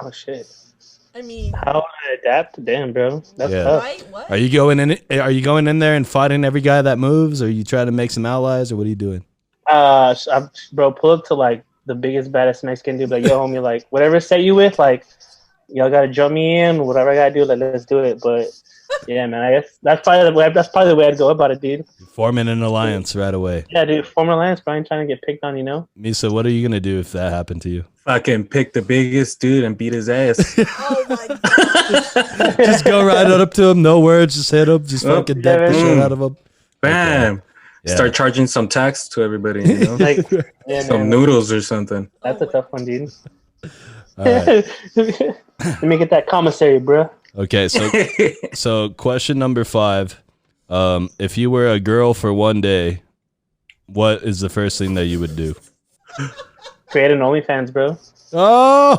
Speaker 4: Oh shit.
Speaker 3: I mean,
Speaker 4: How would I adapt? Damn, bro. That's
Speaker 1: Yeah.
Speaker 4: tough.
Speaker 3: right? What?
Speaker 1: Are you going in? Are you going in there and fighting every guy that moves, or are you trying to make some allies, or what are you doing?
Speaker 4: Bro, pull up to like the biggest baddest Mexican dude, like, yo, homie, like whatever set you with, like, y'all gotta jump me in, whatever I gotta do, like, let's do it. But yeah, man, I guess that's probably the way I'd go about it, dude.
Speaker 1: Forming an alliance right away.
Speaker 4: Yeah, dude, former alliance, bro. I ain't trying to get picked on, you know.
Speaker 1: Misa, what are you gonna do if that happened to you?
Speaker 2: Fucking pick the biggest dude and beat his ass.
Speaker 3: Oh, my God.
Speaker 1: Just go right up to him, no words, just hit him, just fucking deck the shit out of him.
Speaker 2: Bam.
Speaker 1: Yeah.
Speaker 2: Start charging some tax to everybody, you know?
Speaker 4: Like, yeah,
Speaker 2: Some
Speaker 4: man,
Speaker 2: noodles or something.
Speaker 4: that's a tough one, dude.
Speaker 1: All right.
Speaker 4: Let me get that commissary, bro.
Speaker 1: Okay, so question number 5. If you were a girl for one day, what is the first thing that you would do?
Speaker 4: Create an OnlyFans, bro.
Speaker 1: Oh,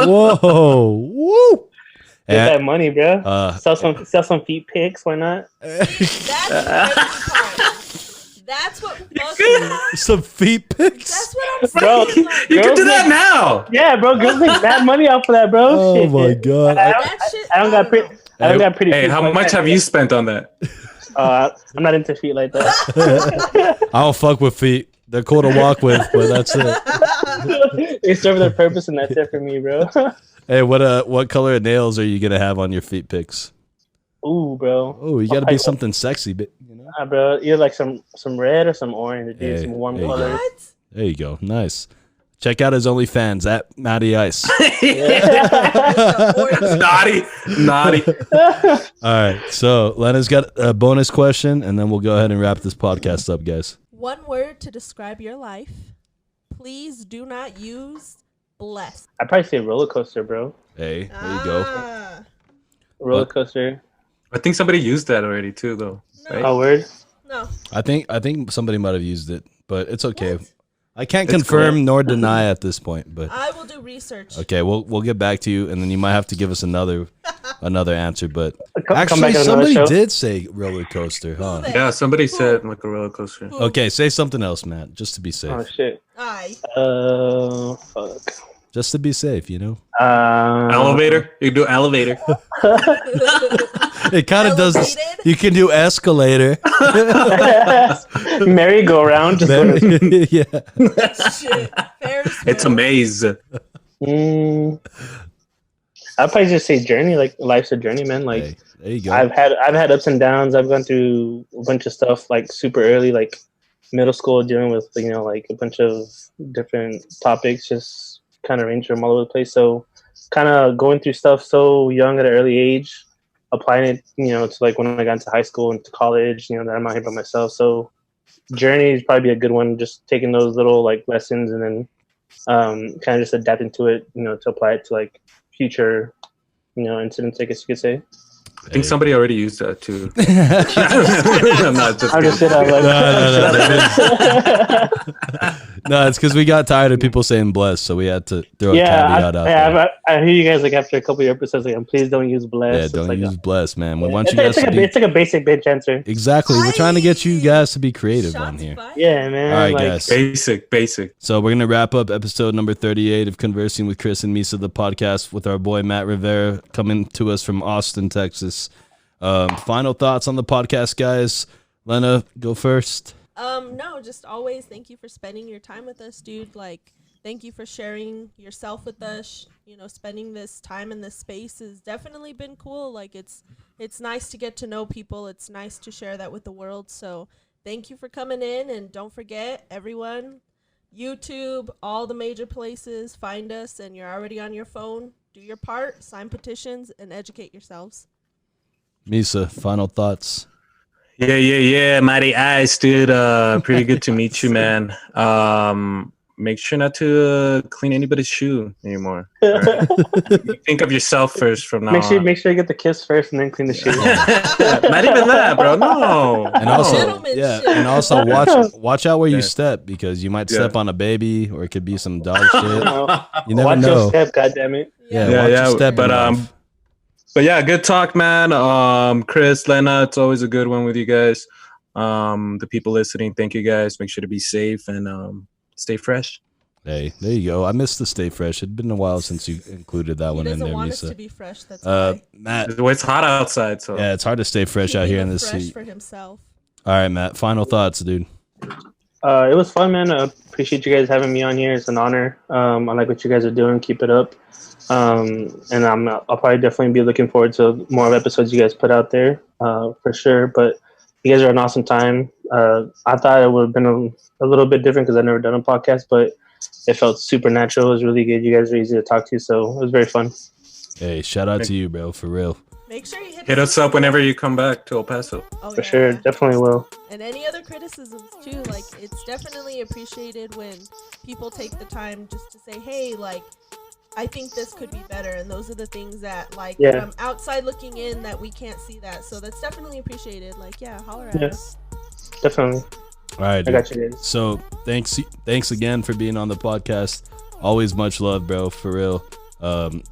Speaker 1: whoa, woo!
Speaker 4: Get
Speaker 1: And,
Speaker 4: that money, bro.
Speaker 1: uh,
Speaker 4: sell some feet pics. Why not?
Speaker 3: That's the crazy part. That's what fucking.
Speaker 1: some feet pics.
Speaker 3: That's what I'm
Speaker 4: Bro,
Speaker 3: saying. Like,
Speaker 2: You can
Speaker 4: Girls
Speaker 2: do that
Speaker 4: make-
Speaker 2: now.
Speaker 4: Yeah, bro. Girls make that money off of that, bro.
Speaker 1: Oh
Speaker 4: Shit.
Speaker 1: my god!
Speaker 3: that shit.
Speaker 4: I don't got pretty.
Speaker 3: know.
Speaker 4: I don't got pretty.
Speaker 2: Hey,
Speaker 4: feet
Speaker 2: how
Speaker 4: like
Speaker 2: much
Speaker 4: that.
Speaker 2: have you spent on that?
Speaker 4: I'm not into feet like that.
Speaker 1: I don't fuck with feet. They're cool to walk with, but that's it.
Speaker 4: They serve their purpose, and that's it for me, bro.
Speaker 1: Hey, what color of nails are you gonna have on your feet pics?
Speaker 4: Ooh, bro.
Speaker 1: Oh, you gotta be something sexy, but you know.
Speaker 4: Nah, bro. Either like some red or some orange, dude.
Speaker 1: Hey,
Speaker 4: Some warm
Speaker 1: there you go.
Speaker 4: colors.
Speaker 3: What?
Speaker 1: There you go. Nice. Check out his OnlyFans at Matty Ice.
Speaker 2: Naughty.
Speaker 1: All right. So Lena's got a bonus question, and then we'll go ahead and wrap this podcast up, guys.
Speaker 3: One word to describe your life. Please do not use blessed.
Speaker 4: I'd probably say roller coaster, bro.
Speaker 1: Hey, there you go.
Speaker 3: Ah.
Speaker 4: Roller coaster.
Speaker 2: I think somebody used that already too, though. Right?
Speaker 4: Oh, word.
Speaker 3: No.
Speaker 1: I think somebody might have used it, but it's okay.
Speaker 3: What?
Speaker 1: I can't
Speaker 2: It's
Speaker 1: confirm
Speaker 2: cool.
Speaker 1: nor deny at this point, but
Speaker 3: I will do research.
Speaker 1: okay, we'll get back to you, and then you might have to give us another answer. But
Speaker 4: Come
Speaker 1: actually,
Speaker 4: back on another
Speaker 1: somebody
Speaker 4: show.
Speaker 1: did say roller coaster, huh?
Speaker 3: Who?
Speaker 2: Yeah, somebody said like a roller coaster.
Speaker 3: Who?
Speaker 1: Okay, say something else, Matt, just to be safe.
Speaker 4: Oh shit.
Speaker 3: Aye.
Speaker 4: Fuck.
Speaker 1: Just to be safe, you know.
Speaker 2: Elevator. You do elevator.
Speaker 1: It kind of does. This.
Speaker 3: Elevated?
Speaker 1: You can do escalator.
Speaker 4: Merry-go-round. Just
Speaker 1: yeah.
Speaker 3: Shit. Ferris
Speaker 2: It's a
Speaker 3: wheel.
Speaker 2: maze.
Speaker 4: Mm, I'd probably just say journey. Like life's a journey, man. Like
Speaker 1: Hey, there you go.
Speaker 4: I've had ups and downs. I've gone through a bunch of stuff like super early, like middle school, dealing with like a bunch of different topics, just kind of range from all over the place. So kind of going through stuff so young at an early age, applying it, to like when I got into high school and to college, that I'm out here by myself. So journey is probably a good one. Just taking those little like lessons and then kind of just adapting to it, to apply it to like future, incidents, I guess you could say.
Speaker 2: I think somebody already used that too. I'm not just
Speaker 4: I'll just sit out like
Speaker 1: No, it's because we got tired of people saying blessed, so we had to throw a caveat out there.
Speaker 4: I hear you guys like after a couple of episodes like, please don't use blessed.
Speaker 1: Yeah, don't use blessed, man. We want
Speaker 4: it's
Speaker 1: you guys to be...
Speaker 4: It's like a basic bitch answer.
Speaker 1: Exactly. We're trying to get you guys to be creative on here.
Speaker 4: Yeah, man.
Speaker 1: All right, guys.
Speaker 2: Basic.
Speaker 1: So we're going to wrap up episode number 38 of Conversing with Chris and Misa, the podcast, with our boy Matt Rivera coming to us from Austin, Texas. Final thoughts on the podcast, guys. Lena, go first.
Speaker 3: No, just always thank you for spending your time with us, dude. Like, thank you for sharing yourself with us. Spending this time in this space has definitely been cool. Like, it's nice to get to know people. It's nice to share that with the world. So thank you for coming in, and don't forget, everyone, YouTube, all the major places, find us, and you're already on your phone. Do your part, sign petitions, and educate yourselves.
Speaker 1: Misa, final thoughts.
Speaker 2: Yeah. Mighty Eyes, dude. Pretty good to meet you, man. Make sure not to clean anybody's shoe anymore. Right? Think of yourself first from now on.
Speaker 4: Make sure you get the kiss first and then clean the shoe.
Speaker 2: Not even that, bro. No.
Speaker 1: And also,
Speaker 3: Gentleman shit.
Speaker 1: and also watch out where you step, because you might step on a baby, or it could be some dog shit. You never
Speaker 4: Watch
Speaker 1: know.
Speaker 4: your step, goddammit.
Speaker 1: Watch your step.
Speaker 2: But yeah, good talk, man. Chris, Lena, it's always a good one with you guys. The people listening, thank you guys. Make sure to be safe and stay fresh.
Speaker 1: Hey, there you go. I missed the stay fresh. It'd been a while since you included that one in there,
Speaker 3: He doesn't want
Speaker 1: Misa.
Speaker 3: us to be fresh. That's why.
Speaker 1: Matt.
Speaker 2: It's hot outside, so
Speaker 1: Yeah, it's hard to stay fresh out here in this
Speaker 3: fresh
Speaker 1: heat.
Speaker 3: for himself.
Speaker 1: All right, Matt. Final thoughts, dude.
Speaker 4: It was fun, man. I appreciate you guys having me on here. It's an honor. I like what you guys are doing. Keep it up. And I'll probably definitely be looking forward to more of episodes you guys put out there, for sure. But you guys are an awesome time. I thought it would have been a little bit different because I've never done a podcast, but it felt super natural. It was really good. You guys are easy to talk to, so it was very fun.
Speaker 1: Hey, shout out to you, bro, for real.
Speaker 3: Make sure you
Speaker 2: hit us up whenever you come back to El Paso.
Speaker 4: For sure, definitely will.
Speaker 3: And any other criticisms too, like it's definitely appreciated when people take the time just to say, hey, like, I think this could be better, and those are the things that, like, from outside looking in, that we can't see that. So that's definitely appreciated. Like, holler at us.
Speaker 4: Definitely.
Speaker 1: All right, dude.
Speaker 4: I got you guys.
Speaker 1: So thanks again for being on the podcast. Always much love, bro, for real.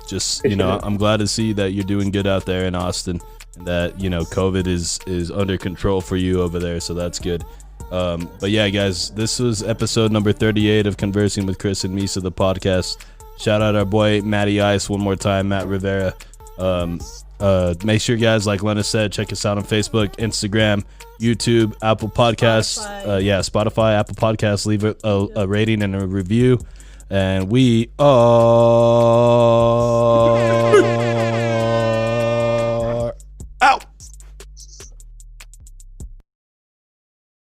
Speaker 1: Just I'm glad to see that you're doing good out there in Austin, and that COVID is under control for you over there. So that's good. But yeah, guys, this was episode number 38 of Conversing with Chris and Misa, the podcast. Shout out our boy Matty Ice one more time, Matt Rivera. Make sure, guys, like Lena said, check us out on Facebook, Instagram, YouTube, Apple Podcasts, Spotify, Apple Podcasts. Leave a rating and a review, and we